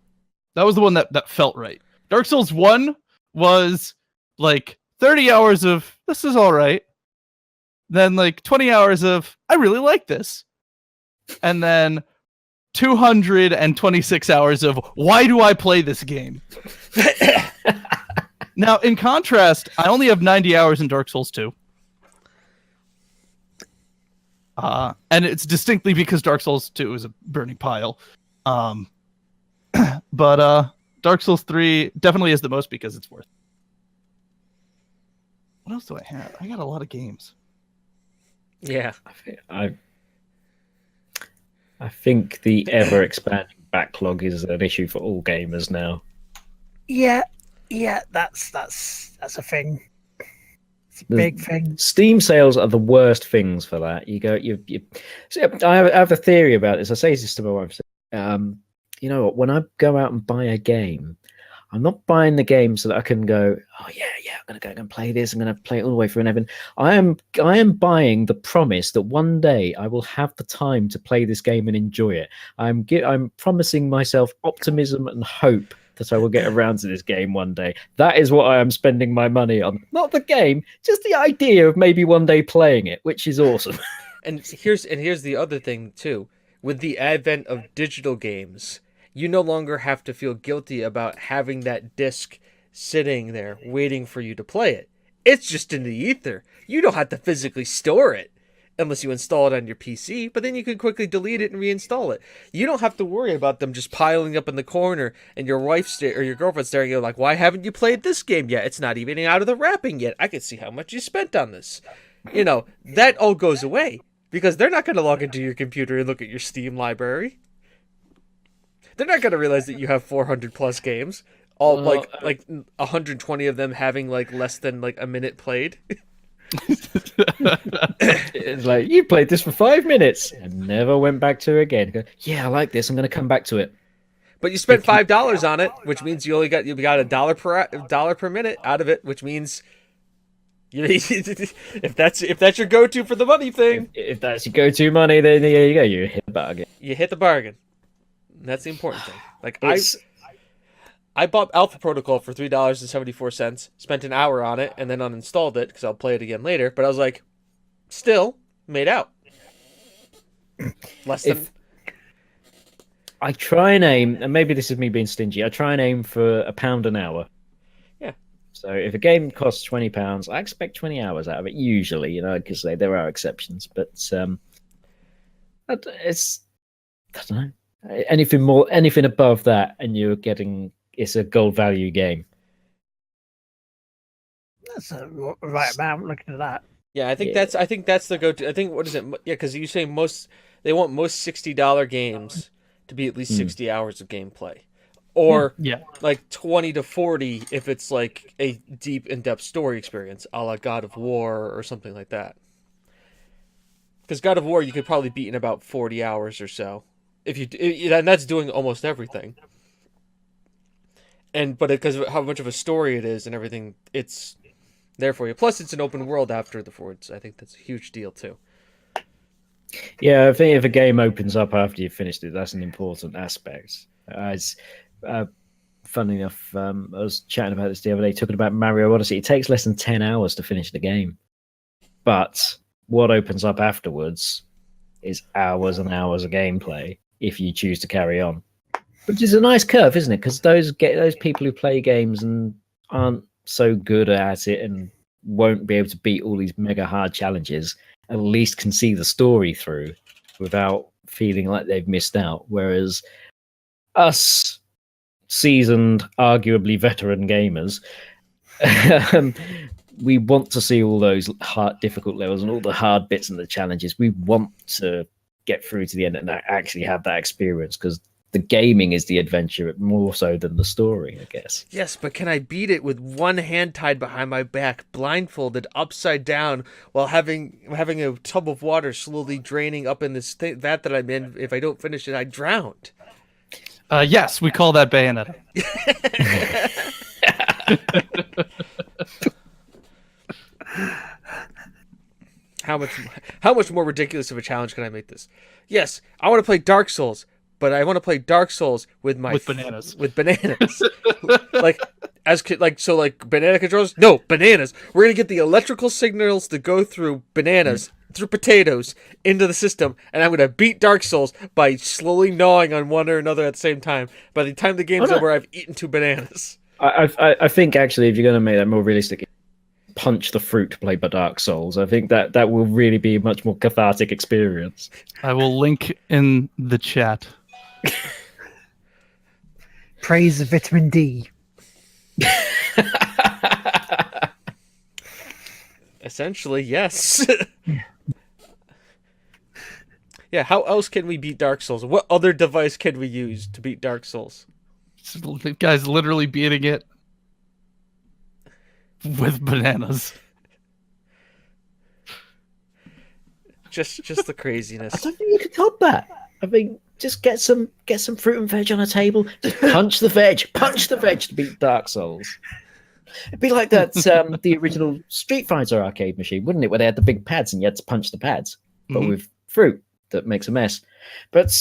was the one that felt right. Dark Souls 1 was like 30 hours of this is all right. Then like 20 hours of I really like this. And then 226 hours of why do I play this game? Now, in contrast, I only have 90 hours in Dark Souls 2. And it's distinctly because Dark Souls 2 is a burning pile. But Dark Souls 3 definitely is the most because it's worth it. What else do I have? I got a lot of games. Yeah. I think the ever expanding backlog is an issue for all gamers now. Yeah, that's a thing. It's a big thing. Steam sales are the worst things for that. See, I have a theory about this. I say this to my wife. You know what? When I go out and buy a game, I'm not buying the game so that I can go, oh yeah, I'm gonna go and play this. I'm gonna play it all the way through and everything. I am buying the promise that one day I will have the time to play this game and enjoy it. I'm promising myself optimism and hope that I will get around to this game one day. That is what I am spending my money on. Not the game, just the idea of maybe one day playing it, which is awesome. And here's the other thing too. With the advent of digital games, you no longer have to feel guilty about having that disc sitting there waiting for you to play it. It's just in the ether. You don't have to physically store it unless you install it on your PC, but then you can quickly delete it and reinstall it. You don't have to worry about them just piling up in the corner and your wife or your girlfriend staring at you like, why haven't you played this game yet? It's not even out of the wrapping yet. I can see how much you spent on this. You know, that all goes away because they're not going to log into your computer and look at your Steam library. They're not going to realize that you have 400 plus games, all like 120 of them having like less than like a minute played. It's like, you played this for 5 minutes and never went back to it again. Yeah, I like this. I'm going to come back to it. But you spent $5 on it, which means you got $1 per minute out of it, which means if that's your go-to for the money thing, if that's your go-to money, then there you go. You hit the bargain. You hit the bargain. That's the important thing. Like I bought Alpha Protocol for $3.74, spent an hour on it, and then uninstalled it because I'll play it again later. But I was like, still made out. Less than. I try and aim, and maybe this is me being stingy. I try and aim for £1 an hour. Yeah. So if a game costs £20, I expect 20 hours out of it. Usually, you know, because there are exceptions, but I don't know. Anything above that, and you're getting it's a gold value game. That's a right amount. Looking at that. Yeah, I think that's the go-to. I think what is it? Yeah, because you say they want most $60 games to be at least 60 hours of gameplay, or like 20 to 40 if it's like a deep, in-depth story experience, a la God of War or something like that. Because God of War you could probably beat in about 40 hours or so. And that's doing almost everything. But because of how much of a story it is and everything, it's there for you. Plus, it's an open world after the Fords. I think that's a huge deal too. Yeah, I think if a game opens up after you've finished it, that's an important aspect. Funny enough, I was chatting about this the other day, talking about Mario Odyssey. It takes less than 10 hours to finish the game. But what opens up afterwards is hours and hours of gameplay if you choose to carry on. Which is a nice curve, isn't it? Because those people who play games and aren't so good at it and won't be able to beat all these mega hard challenges at least can see the story through without feeling like they've missed out. Whereas us seasoned, arguably veteran gamers, we want to see all those hard, difficult levels and all the hard bits and the challenges. We want to get through to the end and actually have that experience because the gaming is the adventure more so than the story, I guess. Yes, but can I beat it with one hand tied behind my back, blindfolded, upside down, while having a tub of water slowly draining up in this vat that I'm in? If I don't finish it, I drowned. Yes, we call that Bayonetta. How much more ridiculous of a challenge can I make this? Yes, I want to play Dark Souls, but I want to play Dark Souls with bananas. With bananas. like banana controllers? No, bananas. We're going to get the electrical signals to go through bananas, through potatoes, into the system, and I'm going to beat Dark Souls by slowly gnawing on one or another at the same time. By the time the game's over, I've eaten 2 bananas. I think, actually, if you're going to make that more realistic, punch the fruit to play by Dark Souls. I think that will really be a much more cathartic experience. I will link in the chat. Praise of vitamin D. Essentially, yes. Yeah, how else can we beat Dark Souls? What other device can we use to beat Dark Souls? The guy's literally beating it with bananas. Just the craziness. I don't think you can top that. I mean, just get some fruit and veg on a table. Just punch the veg to beat Dark Souls. It'd be like that the original Street Fighter arcade machine, wouldn't it? Where they had the big pads and you had to punch the pads, but with fruit that makes a mess. But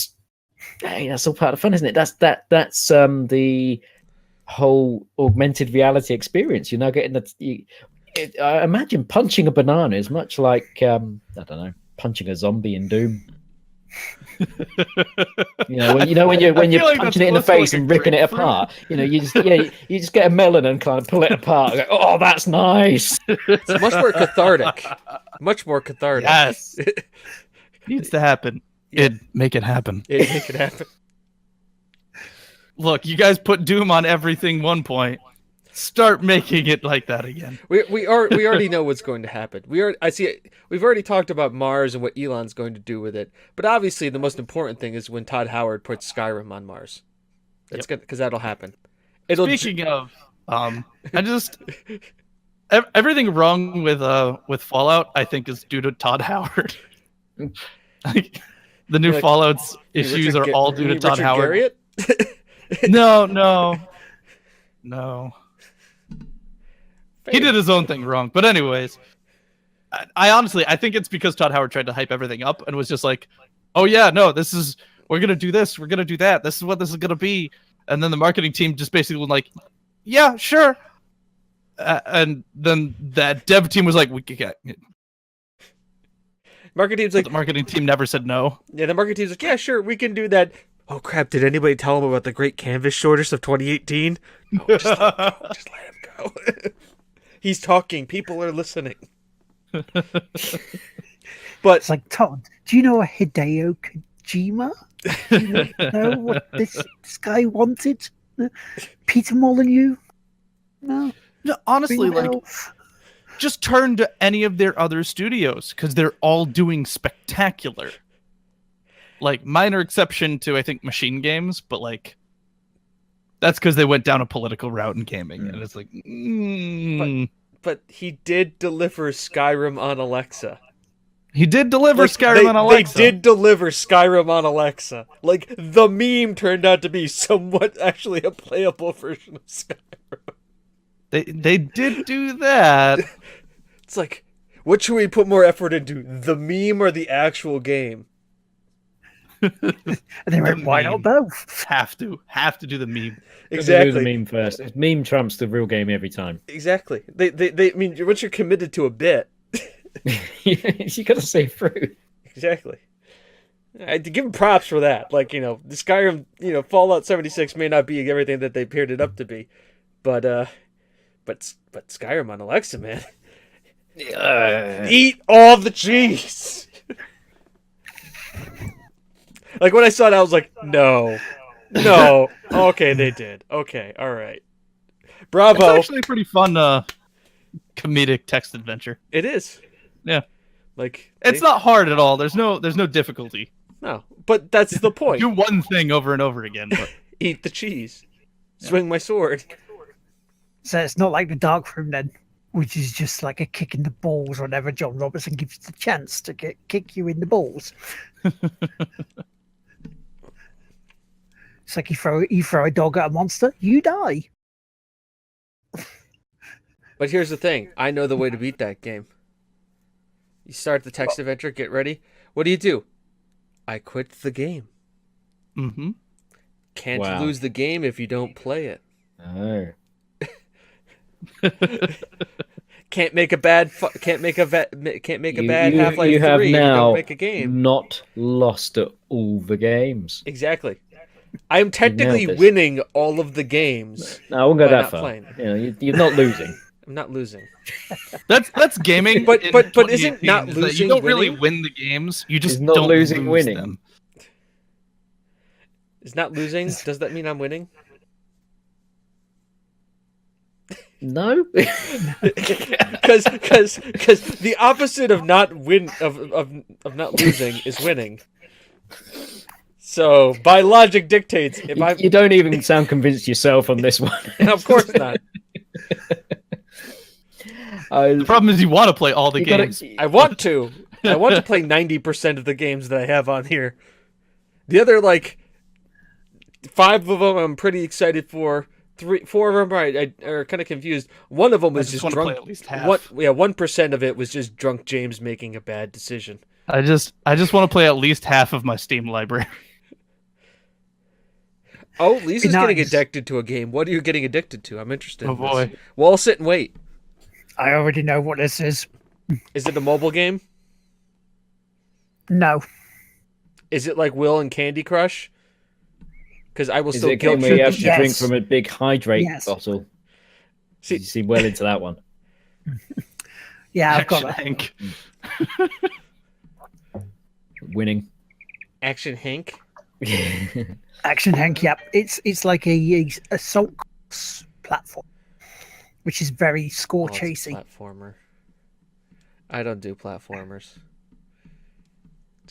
hey, that's all part of the fun, isn't it? That's the whole augmented reality experience. You're now getting I imagine punching a banana is much like I don't know, punching a zombie in Doom. when you're punching it in the face and ripping it apart, you just get a melon and kind of pull it apart. Go, oh, that's nice. It's much more cathartic. Much more cathartic. Yes, needs to happen. Yeah. Make it happen. Make it happen. Look, you guys put Doom on everything 1 point. Start making it like that again. We already know what's going to happen. We've already talked about Mars and what Elon's going to do with it. But obviously, the most important thing is when Todd Howard puts Skyrim on Mars. That's good, because that'll happen. Speaking of, everything wrong with Fallout, I think, is due to Todd Howard. The new Fallout's issues are all due to Todd Howard. No. He did his own thing wrong. But anyways, I think it's because Todd Howard tried to hype everything up and was just like, oh yeah, no, we're going to do this. We're going to do that. This is what this is going to be. And then the marketing team just basically was like, yeah, sure. And then that dev team was like, we could get it. The marketing team never said no. Yeah, the marketing team's like, yeah, sure, we can do that. Oh crap, did anybody tell him about the great canvas shortage of 2018? No, just let him go. He's talking. People are listening. But it's like, Todd, do you know a Hideo Kojima? Do you know what this guy wanted? Peter Molyneux? No, honestly, just turn to any of their other studios because they're all doing spectacular. Like, minor exception to, I think, Machine Games, but that's because they went down a political route in gaming, and it's like, But he did deliver Skyrim on Alexa. He did deliver Skyrim on Alexa. They did deliver Skyrim on Alexa. The meme turned out to be somewhat actually a playable version of Skyrim. They did do that. It's like, what should we put more effort into, the meme or the actual game? And they went, why not both? Have to do the meme. Exactly. Do the meme first. Meme trumps the real game every time. Exactly. I mean, once you're committed to a bit, you gotta stay through. Exactly. I had to give them props for that. The Skyrim, Fallout 76 may not be everything that they paired it up to be, but Skyrim on Alexa, man. Eat all the cheese. When I saw it, I was like, no. Okay, they did. Okay, all right. Bravo. It's actually a pretty fun comedic text adventure. It is. Yeah. It's not hard at all. There's no difficulty. No, but that's the point. Do one thing over and over again. But... Eat the cheese. Swing my sword. So it's not like the dark room then, which is just like a kick in the balls whenever John Robertson gives you the chance to kick you in the balls. It's like you throw a dog at a monster, you die. But here's the thing. I know the way to beat that game. You start the text adventure, get ready. What do? I quit the game. Mm-hmm. Can't lose the game if you don't play it. Oh. Can't make a bad Half-Life 3 You have if you now don't make a game. not lost at all the games. Exactly. I'm technically this. winning all of the games. No, I won't go by that not far. playing. You know, you're not losing. I'm not losing. That's gaming. But in isn't 2018, not is that losing you don't really winning? win the games. You just It's not don't losing lose winning. them. Is not losing? Does that mean I'm winning? No. Because the opposite of not not losing is winning. So by logic dictates, if You don't even sound convinced yourself on this one. of course not. The problem is you want to play all the games. I want to play 90% of the games that I have on here. The other 5 of them I'm pretty excited for. 4 of them are kind of confused. One of them was just drunk. Play at least half. 1% of it was just drunk James making a bad decision. I just want to play at least half of my Steam library. Oh, Lisa's getting Nice. addicted to a game. What are you getting addicted to? I'm interested. Oh in this. boy. Well, I'll sit and wait. I already know what this is. Is it a mobile game? No. Is it like Will and Candy Crush? Because I will Is still it a game guilt where you trip. have to drink Yes. from a big hydrate Yes. bottle? See- You seem well into that one. Yeah, I've got Action that. Hank. Winning. Action Hank. Action Hank, yep. It's like a assault course platform, which is very score It's a chasing. platformer. I don't do platformers.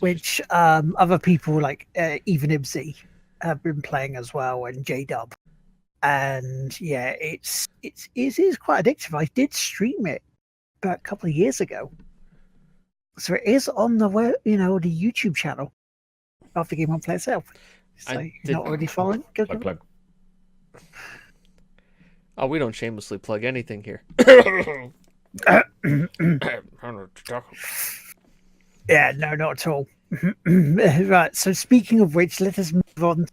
Which other people like even Ibsy have been playing as well, and JDub. And yeah, it is quite addictive. I did stream it about a couple of years ago, so it is on the the YouTube channel of the Game On Play itself. So I you're not already following? Go Plug, plug. Oh, we don't shamelessly plug anything here. Yeah, no, not at all. Right. So speaking of which, let us move on to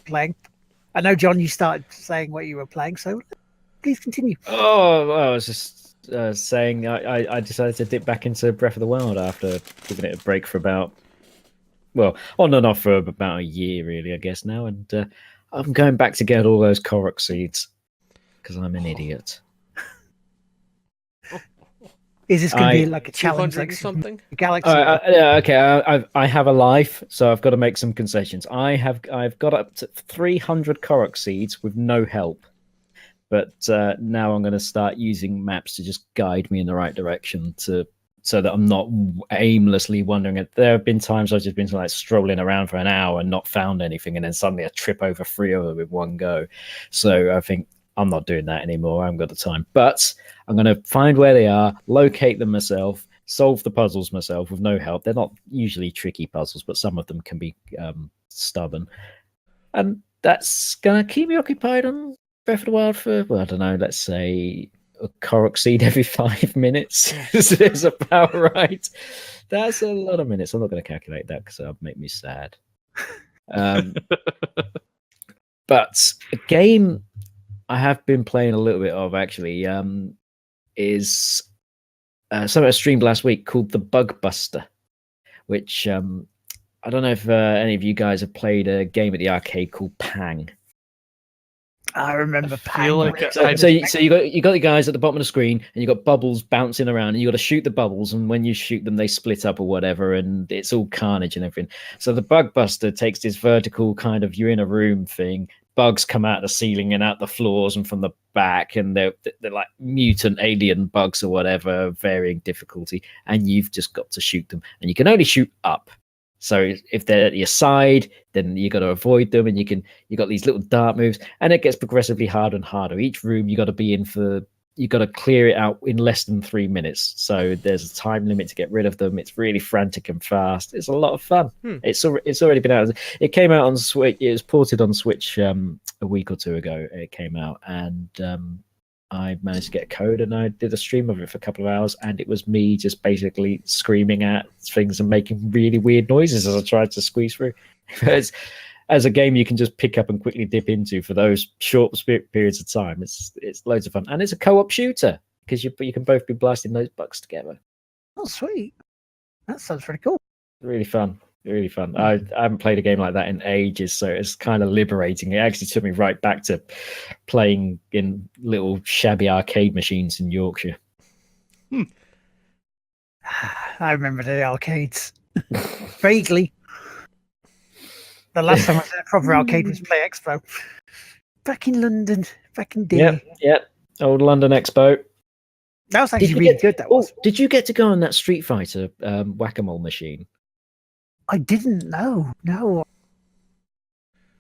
playing. I know, John, you started saying what you were playing, so please continue. Oh, well, I was just saying I decided to dip back into Breath of the Wild after giving it a break for on and off for about a year, really, I guess now. And I'm going back to get all those Korok seeds because I'm an idiot. Is this going to be like a challenge, 200 like or something? Galaxy? Yeah, okay. I have a life, so I've got to make some concessions. I've got up to 300 Korok seeds with no help, but now I'm going to start using maps to just guide me in the right direction so that I'm not aimlessly wandering. There have been times I've just been strolling around for an hour and not found anything, and then suddenly I trip over 3 of them with one go. So I think I'm not doing that anymore. I haven't got the time. But I'm going to find where they are, locate them myself, solve the puzzles myself with no help. They're not usually tricky puzzles, but some of them can be stubborn. And that's going to keep me occupied on Breath of the Wild for, I don't know, let's say a Korok seed every 5 minutes is about right. That's a lot of minutes. I'm not going to calculate that because that'll make me sad. But a game I have been playing a little bit of actually is something I streamed last week called The Bug Buster, which I don't know if any of you guys have played a game at the arcade called Pang. I remember I feel like So you got the guys at the bottom of the screen, and you got bubbles bouncing around, and you got to shoot the bubbles, and when you shoot them, they split up or whatever, and it's all carnage and everything. So the Bug Buster takes this vertical kind of you're in a room thing. Bugs come out the ceiling and out the floors and from the back, and they're like mutant alien bugs or whatever, varying difficulty, and you've just got to shoot them, and you can only shoot up. So if they're at your side, then you got to avoid them, and you got these little dart moves, and it gets progressively harder and harder. Each room you got to be in you got to clear it out in less than 3 minutes. So there's a time limit to get rid of them. It's really frantic and fast. It's a lot of fun. It's already been out. It came out on Switch. It was ported on Switch a week or two ago. It came out, and I managed to get a code, and I did a stream of it for a couple of hours, and it was me just basically screaming at things and making really weird noises as I tried to squeeze through. As a game you can just pick up and quickly dip into for those short periods of time. It's loads of fun, and it's a co-op shooter because you can both be blasting those bugs together. Oh, sweet! That sounds pretty cool. Really fun. Really fun. I haven't played a game like that in ages, so it's kind of liberating. It actually took me right back to playing in little shabby arcade machines in Yorkshire. I remember the arcades vaguely. The last time I was at a proper arcade was Play Expo. Back in London, back in day. Yep. Old London Expo. That was actually really good. Did you get to go on that Street Fighter whack-a-mole machine? I didn't know. No.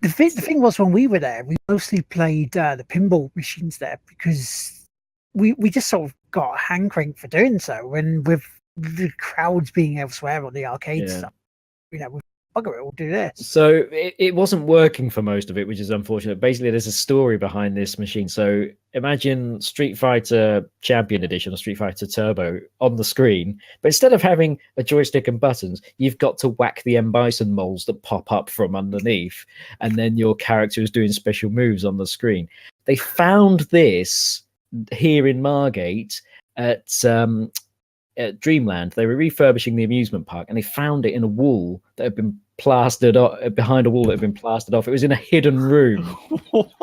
The thing was, when we were there, we mostly played the pinball machines there because we just sort of got a hankering for doing so. And with the crowds being elsewhere on the arcade stuff, we bugger it, we'll do this. So it wasn't working for most of it, which is unfortunate. Basically, there's a story behind this machine. So imagine Street Fighter Champion Edition or Street Fighter Turbo on the screen, but instead of having a joystick and buttons, you've got to whack the M. Bison moles that pop up from underneath, and then your character is doing special moves on the screen. They found this here in Margate at Dreamland. They were refurbishing the amusement park, and they found it in a wall that had been plastered behind a wall that had been plastered off. It was in a hidden room. Wow.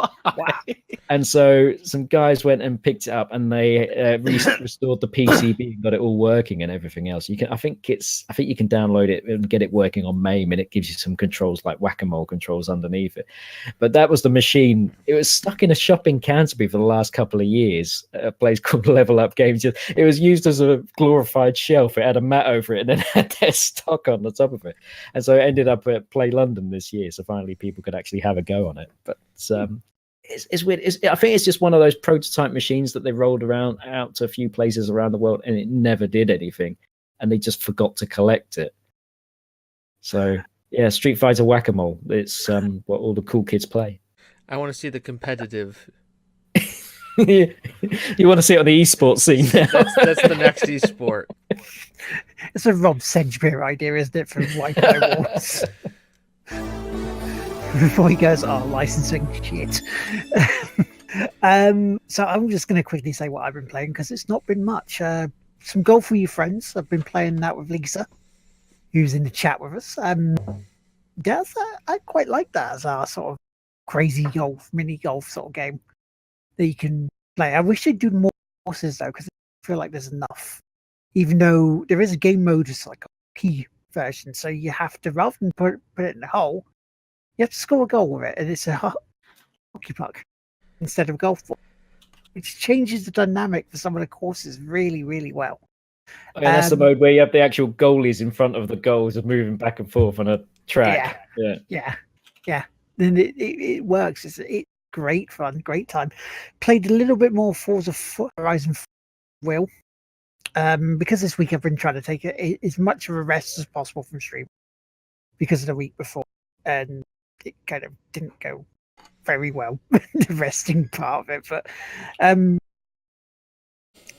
And so some guys went and picked it up, and they restored the PCB and got it all working and everything else. I think you can download it and get it working on MAME, and it gives you some controls like whack-a-mole controls underneath it. But that was the machine. It was stuck in a shop in Canterbury for the last couple of years, a place called Level Up Games. It was used as a glorified shelf. It had a mat over it and then had their stock on the top of it. And so it ended up at Play London this year, so finally people could actually have a go on it. But it's weird. I think it's just one of those prototype machines that they rolled out to a few places around the world, and it never did anything, and they just forgot to collect it. So yeah, Street Fighter Whack-a-Mole. It's what all the cool kids play. I want to see the competitive. You want to see it on the esports scene now? That's the next esport. It's a Rob Sedgbeer idea, isn't it, from White Awards? Before he goes, licensing shit. So I'm just going to quickly say what I've been playing, because it's not been much. Some golf with your friends. I've been playing that with Lisa, who's in the chat with us. I quite like that as our sort of crazy golf, mini golf sort of game that you can play. I wish they'd do more courses though, because I feel like there's enough. Even though there is a game mode, it's like a key version, so you have to, rather than put it in the hole, you have to score a goal with it, and it's a hockey puck instead of a golf ball, which changes the dynamic for some of the courses really, really well. I mean, that's the mode where you have the actual goalies in front of the goals and moving back and forth on a track. Yeah. Then it works. It's great fun, great time. Played a little bit more Forza Horizon Will. Because this week I've been trying to take it as much of a rest as possible from stream because of the week before, and it kind of didn't go very well, the resting part of it. But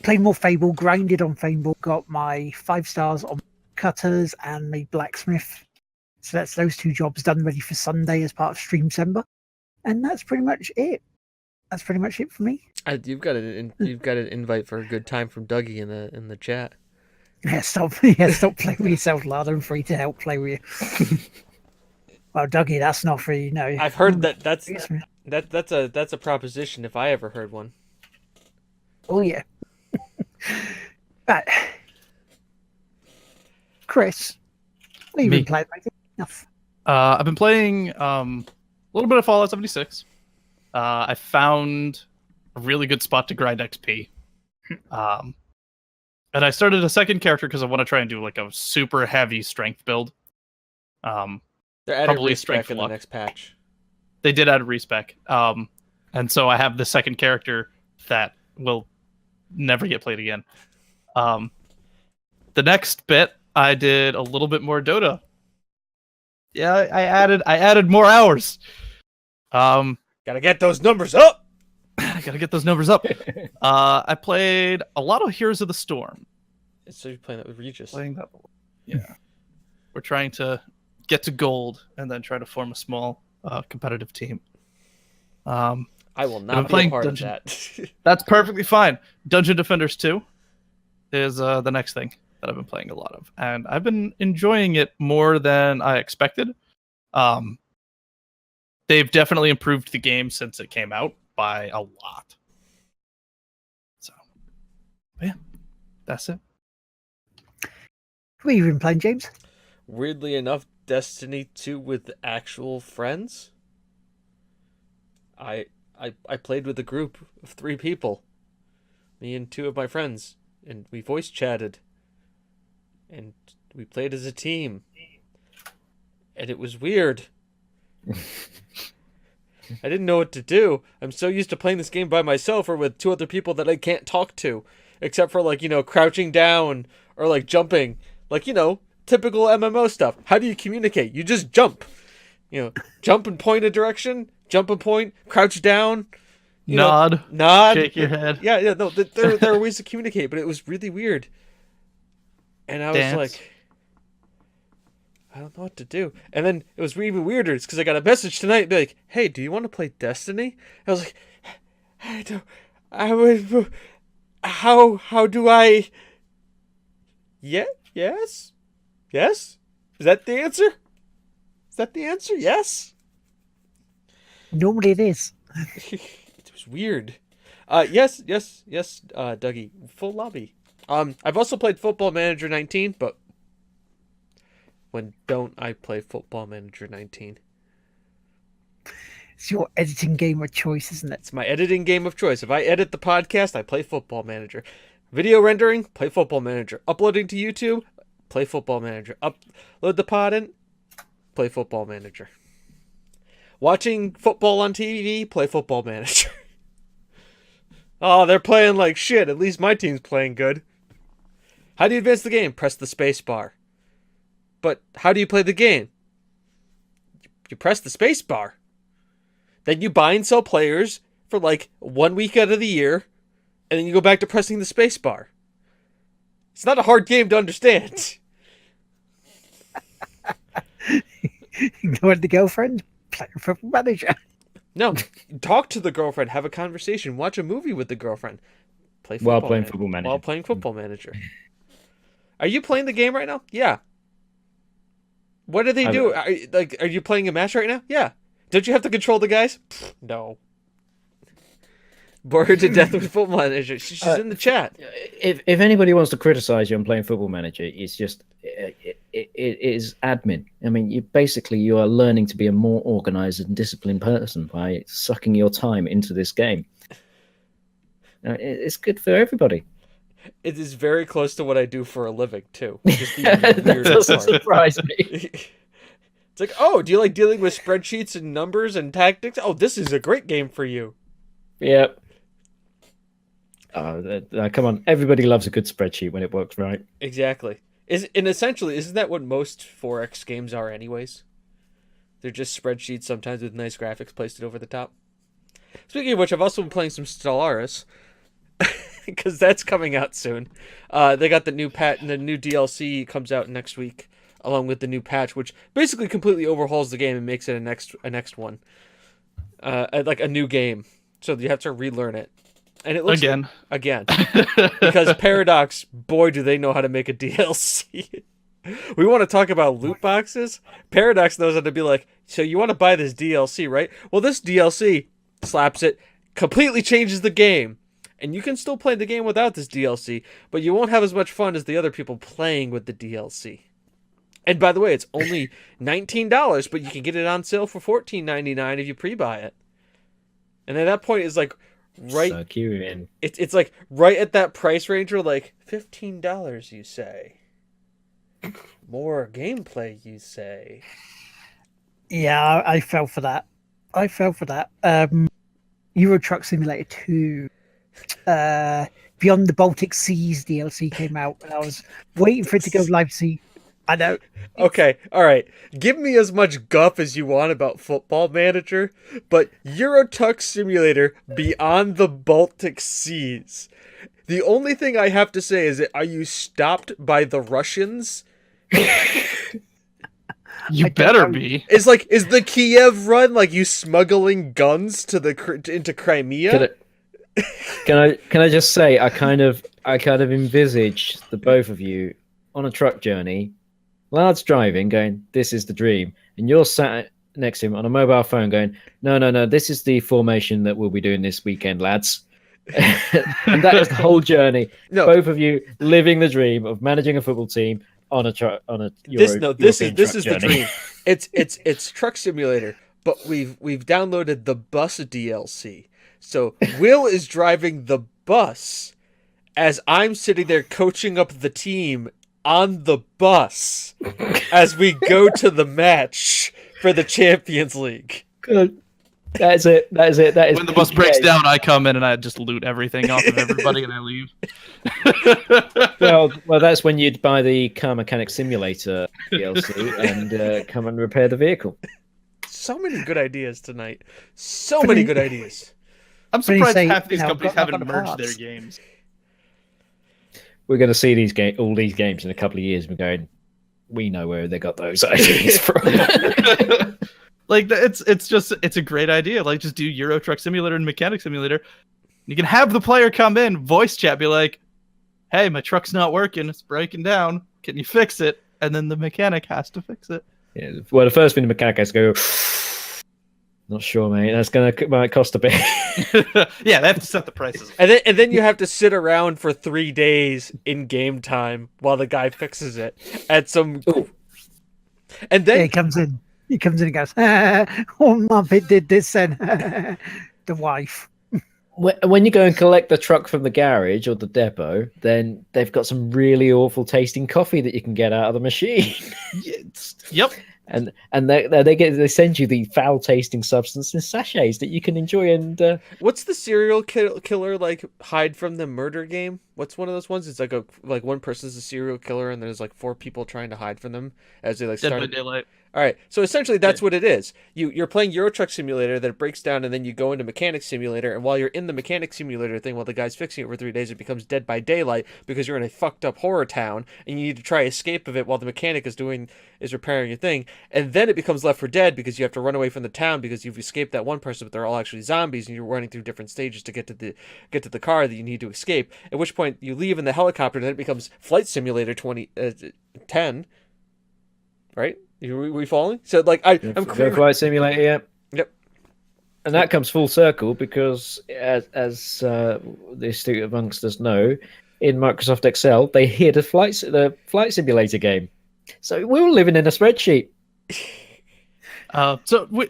played more Fable, grinded on Fable, got my 5 stars on cutters and my blacksmith. So that's those 2 jobs done, ready for Sunday as part of Streamsember, and that's pretty much it. That's pretty much it for me. You've got an invite for a good time from Dougie in the chat. Yeah, stop playing with yourself, lad. I'm free to help play with you. Well, Dougie, that's not free, you know. I've heard that's a proposition if I ever heard one. Oh yeah. Right. Chris, what have you been playing? Enough. I've been playing a little bit of Fallout 76. I found a really good spot to grind XP. And I started a second character because I want to try and do like a super heavy strength build. They're adding probably respec in the luck. next patch. They did add a respec. And so I have the second character that will never get played again. The next bit, I did a little bit more Dota. Yeah, I added more hours. Gotta get those numbers up. I gotta get those numbers up. I played a lot of Heroes of the Storm. So you're playing that with Regis. Playing that, yeah. We're trying to get to gold and then try to form a small competitive team. I will not be a part of that. That's perfectly fine. Dungeon Defenders 2 is the next thing that I've been playing a lot of, and I've been enjoying it more than I expected. They've definitely improved the game since it came out by a lot. So, yeah, that's it. What have you been playing, James? Weirdly enough, Destiny 2 with actual friends. I played with a group of 3 people. Me and 2 of my friends. And we voice chatted. And we played as a team. And it was weird. I didn't know what to do. I'm so used to playing this game by myself or with 2 other people that I can't talk to. Except for, like, crouching down or, like, jumping. Like, typical MMO stuff. How do you communicate? You just jump. Jump and point a direction. Jump and point. Crouch down. Nod. Shake your head. Yeah. No, there are ways to communicate, but it was really weird. And I was like, I don't know what to do. And then it was even weirder. It's because I got a message tonight, be like, "Hey, do you want to play Destiny?" I was like, How do I? Yeah. Yes. Is that the answer? Yes. Normally it is. It was weird. Yes, Dougie. Full lobby. I've also played Football Manager 19, but when don't I play Football Manager 19? It's your editing game of choice, isn't it? It's my editing game of choice. If I edit the podcast, I play Football Manager. Video rendering, play Football Manager. Uploading to YouTube, play Football Manager. Upload the pod in, play Football Manager. Watching football on TV, play Football Manager. Oh, they're playing like shit. At least my team's playing good. How do you advance the game? Press the space bar. But how do you play the game? You press the space bar. Then you buy and sell players for like 1 week out of the year, and then you go back to pressing the space bar. It's not a hard game to understand. Ignore the girlfriend, play Football Manager. No, talk to the girlfriend, have a conversation, watch a movie with the girlfriend. Play football While playing Football Manager. While playing Football Manager. Are you playing the game right now? Yeah. What do they do? Are you playing a match right now? Yeah. Don't you have to control the guys? No. Bore her to death with Football Manager. She's in the chat. If anybody wants to criticize you on playing Football Manager, it's just it is admin. I mean, you are learning to be a more organized and disciplined person by sucking your time into this game. It's good for everybody. It is very close to what I do for a living too. That doesn't surprise me. It's like, oh, do you like dealing with spreadsheets and numbers and tactics? Oh, this is a great game for you. Yep. Come on, everybody loves a good spreadsheet when it works right. Exactly. Essentially, isn't that what most 4X games are anyways? They're just spreadsheets, sometimes with nice graphics pasted over the top. Speaking of which, I've also been playing some Stellaris, because that's coming out soon. They got the new the new DLC comes out next week, along with the new patch, which basically completely overhauls the game and makes it a next one. Like a new game. So you have to relearn it. And it looks again. Because Paradox, boy, do they know how to make a DLC. We want to talk about loot boxes. Paradox knows how to be like, so you want to buy this DLC, right? Well, this DLC slaps it, completely changes the game. And you can still play the game without this DLC, but you won't have as much fun as the other people playing with the DLC. And by the way, it's only $19, but you can get it on sale for $14.99 if you pre-buy it. And at that point, it's like right. So cute, man. It's like right at that price range where like $15, you say. More gameplay, you say? Yeah, I fell for that. Euro Truck Simulator 2. Beyond the Baltic Seas DLC came out, and I was waiting for it to go live. See, I know. Okay, all right. Give me as much guff as you want about Football Manager, but Euro Truck Simulator Beyond the Baltic Seas. The only thing I have to say is that are you stopped by the Russians? You better be. Is the Kiev run like you smuggling guns to into Crimea? Can I just say I kind of envisage the both of you on a truck journey, Lard's driving, going, "This is the dream," and you're sat next to him on a mobile phone, going, "No, this is the formation that we'll be doing this weekend, lads." And that is the whole journey. No. Both of you living the dream of managing a football team on a truck this is the dream. It's Truck Simulator, but we've downloaded the bus DLC. So Will is driving the bus as I'm sitting there coaching up the team on the bus as we go to the match for the Champions League. Good. That is it. That is when the bus breaks down, I come in and I just loot everything off of everybody and I leave. Well, that's when you'd buy the Car Mechanic Simulator DLC and come and repair the vehicle. So many good ideas tonight. So many good ideas. I'm surprised half these companies haven't merged their games. We're going to see all these games in a couple of years. We're going, we know where they got those ideas from. Like it's a great idea. Like just do Euro Truck Simulator and Mechanic Simulator. You can have the player come in, voice chat, be like, "Hey, my truck's not working. It's breaking down. Can you fix it?" And then the mechanic has to fix it. Yeah. Well, the first thing the mechanic has to go, "Not sure, mate. That's might cost a bit." Yeah, they have to set the prices. And then you have to sit around for 3 days in game time while the guy fixes it at some. Ooh. And then he comes in. He comes in and goes, "Oh, Muppet did this," and the wife. When you go and collect the truck from the garage or the depot, then they've got some really awful tasting coffee that you can get out of the machine. Yep. And they send you the foul tasting substance in sachets that you can enjoy. And what's the serial killer like hide from the murder game? What's one of those ones? It's like one person's a serial killer and there's like 4 people trying to hide from them as they Dead by Daylight. All right, so essentially that's what it is. You're playing Euro Truck Simulator, then it breaks down, and then you go into Mechanic Simulator, and while you're in the Mechanic Simulator thing, while the guy's fixing it for 3 days, it becomes Dead by Daylight because you're in a fucked up horror town, and you need to try escape of it while the mechanic is repairing your thing, and then it becomes Left 4 Dead because you have to run away from the town because you've escaped that one person, but they're all actually zombies, and you're running through different stages to get to the car that you need to escape. At which point you leave in the helicopter, and then it becomes Flight Simulator 2010, right? We following? So like I'm clear. Flight Simulator, yeah. Yep. And that comes full circle because as the astute amongst us know, in Microsoft Excel they hid the flight simulator game. So we're all living in a spreadsheet. So we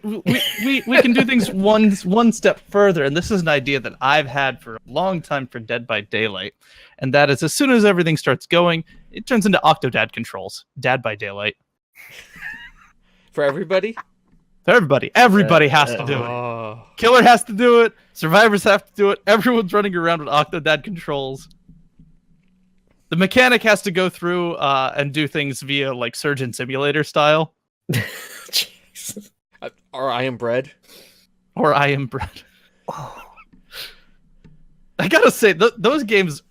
can do things one step further, and this is an idea that I've had for a long time for Dead by Daylight, and that is as soon as everything starts going, it turns into Octodad controls, Dad by Daylight. For everybody? For everybody. Everybody has to do it. Killer has to do it. Survivors have to do it. Everyone's running around with Octodad controls. The mechanic has to go through and do things via like Surgeon Simulator style. Or I Am Bread. Or I Am Bread. Oh. I gotta say, those games,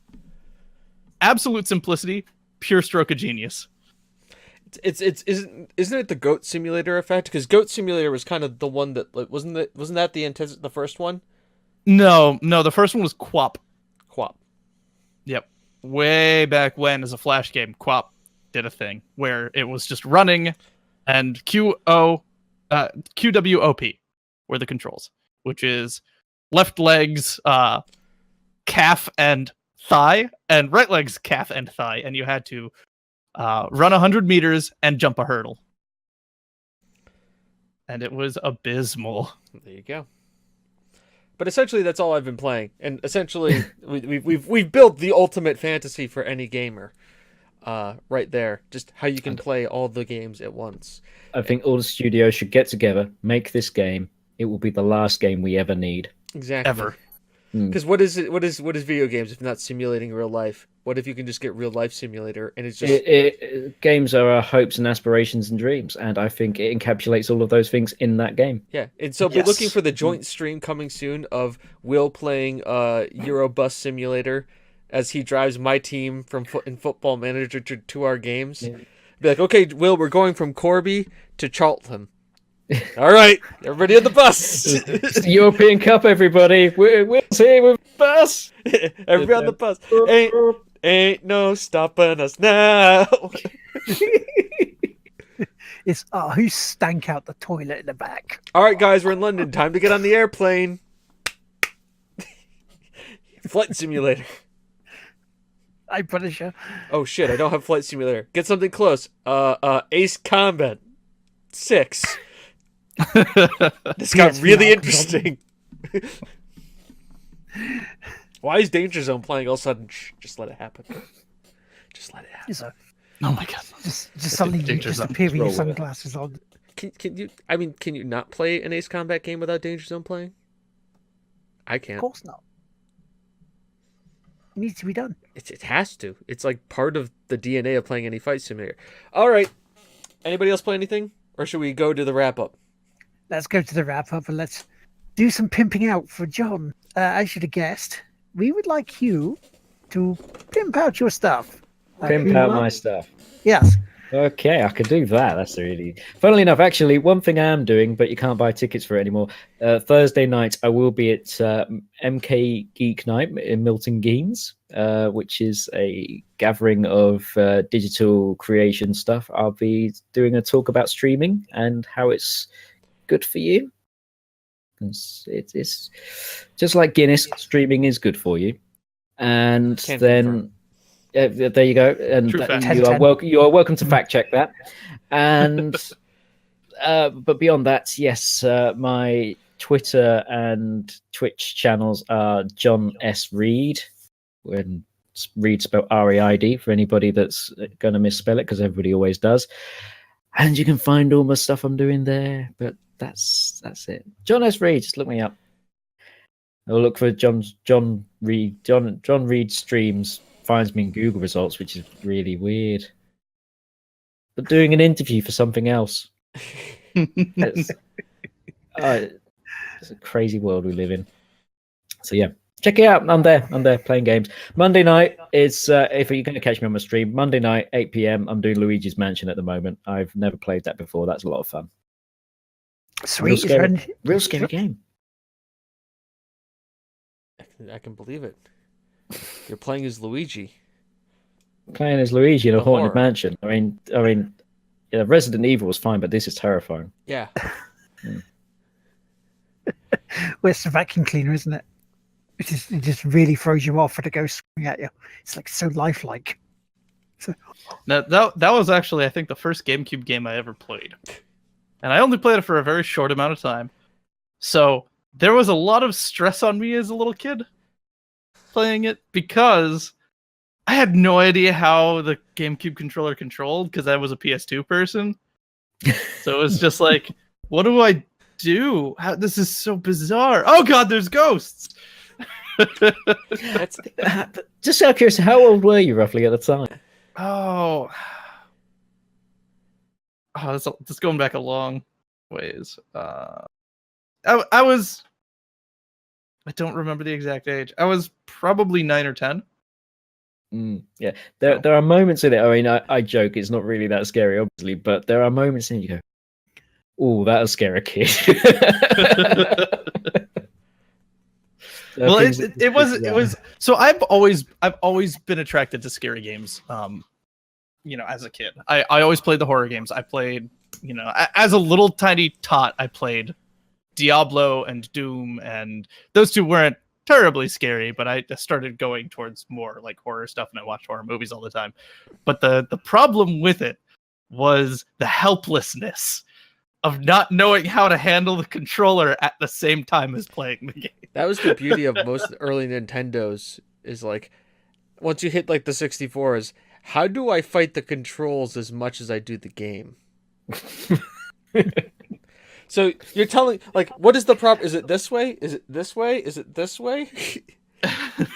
absolute simplicity, pure stroke of genius. Isn't it the Goat Simulator effect? Because Goat Simulator was kind of the one that like, wasn't that the first one? No, the first one was Quap. Quap. Yep. Way back when, as a Flash game, Quap did a thing where it was just running, and QWOP were the controls, which is left leg's calf and thigh, and right leg's calf and thigh, and you had to run 100 meters and jump a hurdle. And it was abysmal. There you go. But essentially, that's all I've been playing. And essentially, we've built the ultimate fantasy for any gamer. right there. Just how you can play all the games at once. I think all the studios should get together, make this game. It will be the last game we ever need. Exactly. Ever. Because what is it? What is video games if not simulating real life? What if you can just get real life simulator and it's just games are our hopes and aspirations and dreams, and I think it encapsulates all of those things in that game. Yeah, and so be looking for the joint stream coming soon of Will playing Eurobus Simulator as he drives my team from Football Manager to our games. Yeah. Be like, okay, Will, we're going from Corby to Charlton. All right, everybody on the bus. It's the European Cup, everybody. We're here with the bus. Everybody on the bus. Ain't no stopping us now. It's who stank out the toilet in the back? All right, guys, we're in London. Time to get on the airplane. Flight Simulator. Hi, Punisher. Oh shit, I don't have Flight Simulator. Get something close. Ace Combat 6. This got really interesting. Why is Danger Zone playing all of a sudden? Shh, just let it happen. Just let it happen. Oh my god! Just suddenly you disappear with your sunglasses on. Can you? I mean, can you not play an Ace Combat game without Danger Zone playing? I can't. Of course not. It needs to be done. It has to. It's like part of the DNA of playing any fight simulator. All right. Anybody else play anything, or should we go to the wrap up? Let's go to the wrap up and let's do some pimping out for John. As you'd have guessed, we would like you to pimp out your stuff. Pimp out my stuff. Yes. Okay, I can do that. That's really... Funnily enough, actually, one thing I am doing, but you can't buy tickets for it anymore. Thursday night, I will be at MK Geek Night in Milton Keynes, which is a gathering of digital creation stuff. I'll be doing a talk about streaming and how it's good for you. It's just like Guinness, streaming is good for you. And then... there you go, and you are welcome to fact check that. And but beyond that, yes, my Twitter and Twitch channels are John S Reid, when Reid spelled R-E-I-D for anybody that's going to misspell it, because everybody always does. And you can find all my stuff I'm doing there. But that's it. John S Reid, just look me up. I'll look for John Reid streams. Finds me in Google results, which is really weird. But doing an interview for something else. It's a crazy world we live in. So yeah, check it out. I'm there playing games. Monday night is if you're going to catch me on my stream, Monday night 8 p.m. I'm doing Luigi's Mansion at the moment. I've never played that before. That's a lot of fun. Sweet, real scary game. I can believe it. You're playing as Luigi. Playing as Luigi in a haunted mansion. I mean, yeah, Resident Evil was fine, but this is terrifying. Yeah. Well, it's the vacuum cleaner, isn't it? It just really throws you off for the ghost screaming at you. It's like so lifelike. So... Now, that was actually, I think, the first GameCube game I ever played. And I only played it for a very short amount of time. So there was a lot of stress on me as a little kid playing it, because I had no idea how the GameCube controller controlled, because I was a PS2 person. So it was just like, what do I do? This is so bizarre. Oh god, there's ghosts. Just out of curiosity, how old were you roughly at the time? That's going back a long ways. I was... I don't remember the exact age. I was probably 9 or 10. Yeah, there are moments in it. I mean, I joke it's not really that scary, obviously, but there are moments in it you go, "Oh, that'll scare a kid." Well, it was. So I've always been attracted to scary games. As a kid, I always played the horror games. I played, as a little tiny tot, I played Diablo and Doom, and those two weren't terribly scary, but I started going towards more like horror stuff, and I watched horror movies all the time. But the problem with it was the helplessness of not knowing how to handle the controller at the same time as playing the game. That was the beauty of most early Nintendos, is like once you hit like the 64s, how do I fight the controls as much as I do the game? So you're telling, like, what is the prop? Is it this way? Is it this way? Is it this way?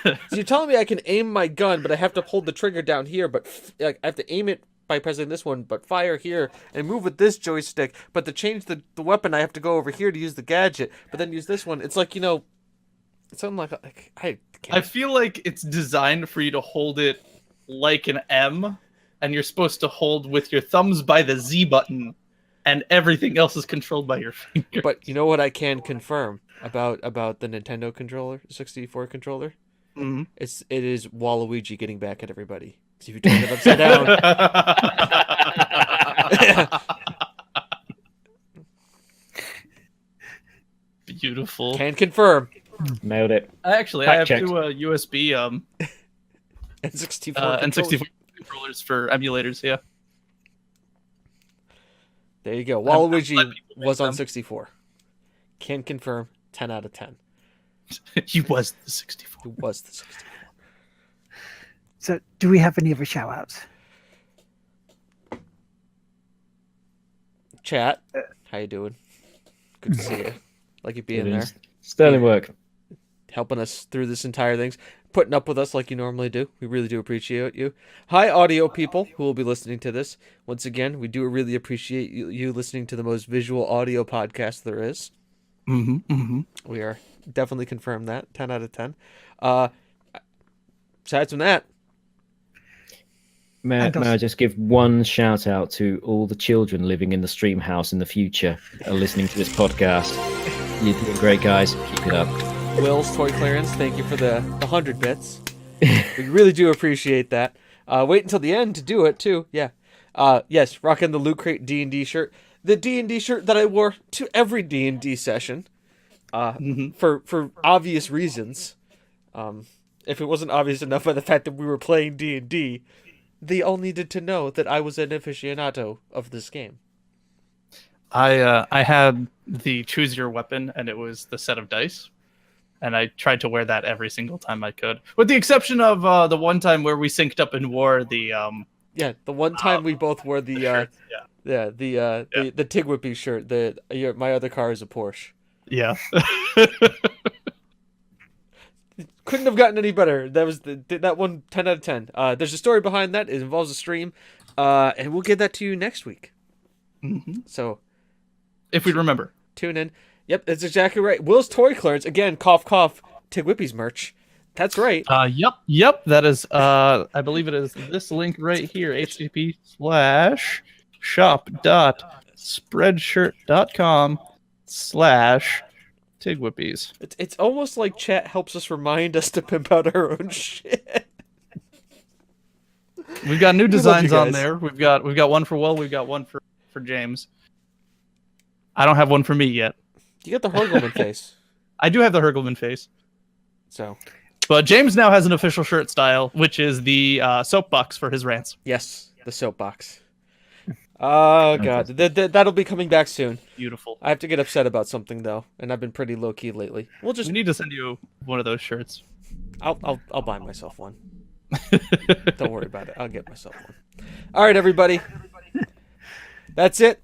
So you're telling me I can aim my gun, but I have to hold the trigger down here, but like I have to aim it by pressing this one, but fire here and move with this joystick. But to change the weapon, I have to go over here to use the gadget, but then use this one. It's like, it's something like I can't. I feel like it's designed for you to hold it like an M, and you're supposed to hold with your thumbs by the Z button, and everything else is controlled by your finger. But you know what I can confirm about the Nintendo controller, 64 controller? Mm-hmm. It is Waluigi getting back at everybody. So if you turn it upside down. Beautiful. Can confirm. Nailed it. Actually, Fact I have checked. two USB N64 N64 controllers for emulators. Yeah. There you go. let Waluigi people was make on them. 64. Can confirm. 10 out of 10. He was the 64. Who was the 64? So, do we have any other shout outs? Chat, how you doing? Good to see you. Like you being there, Sterling work. helping us through this entire thing, putting up with us like you normally do. We really do appreciate you. Hi, audio people who will be listening to this. Once again, we do really appreciate you listening to the most visual audio podcast there is. Mm-hmm. Mm-hmm. We are definitely confirmed that. 10 out of 10. Aside from that, May I just give one shout out to all the children living in the stream house in the future are listening to this podcast. You're doing great, guys. Keep it up. Will's Toy Clearance, thank you for the 100 bits. We really do appreciate that. Wait until the end to do it, too. Yeah. Yes, rocking the Loot Crate D&D shirt. The D&D shirt that I wore to every D&D session. For obvious reasons. If it wasn't obvious enough by the fact that we were playing D&D, they all needed to know that I was an aficionado of this game. I had the choose your weapon, and it was the set of dice, and I tried to wear that every single time I could, with the exception of the one time where we synced up and wore the the one time we both wore the shirts, the TGWPIS shirt. My other car is a Porsche. yeah. Couldn't have gotten any better. That was that one 10 out of 10. There's a story behind that. It involves a stream, and we'll get that to you next week. Mm-hmm. So, If we remember. tune in. Yep, that's exactly right. Will's Toy Clearance again. Cough cough. TGWPIS merch. That's right. Yep. That is. I believe it is this link right here. http://shop.spreadshirt.com/TGWPIS. It's almost like chat helps us remind us to pimp out our own shit. We've got new designs you on guys. there. We've got one for Will. We've got one for James. I don't have one for me yet. You got the Hurgleman face. I do have the Hurgleman face. So, But James now has an official shirt style, which is the soapbox for his rants. yes, the soapbox. Oh, God. That'll be coming back soon. Beautiful. I have to get upset about something, though, and I've been pretty low-key lately. We need to send you one of those shirts. I'll buy myself one. Don't worry about it. I'll get myself one. All right, everybody. That's it.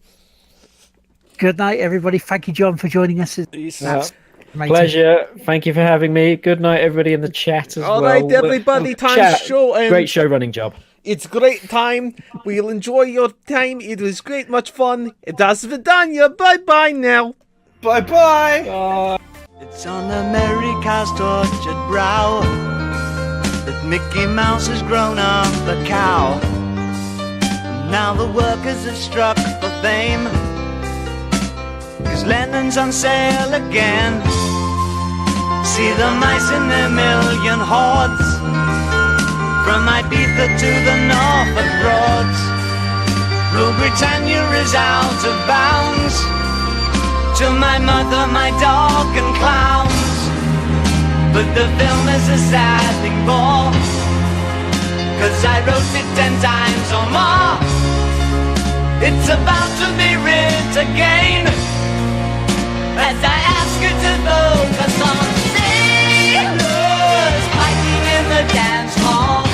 Good night, everybody. Thank you, John, for joining us. Peace. Amazing. Pleasure. Thank you for having me. Good night, everybody in the chat as All well. right, everybody. Time Chat, show. And great show running job. It's great time. We'll enjoy your time. It was great, much fun. Das Vidania. Bye-bye now. Bye-bye! It's on America's tortured brow that Mickey Mouse has grown up a cow. And now the workers have struck for fame, 'cause Lennon's on sale again. See the mice in their million hordes, from Ibiza to the Norfolk Broads. Rule Britannia is out of bounds, to my mother, my dog and clowns. But the film is a sad thing more, 'cause I wrote it 10 times or more. It's about to be writ again, as I ask you to focus on sailors fighting in the dance hall.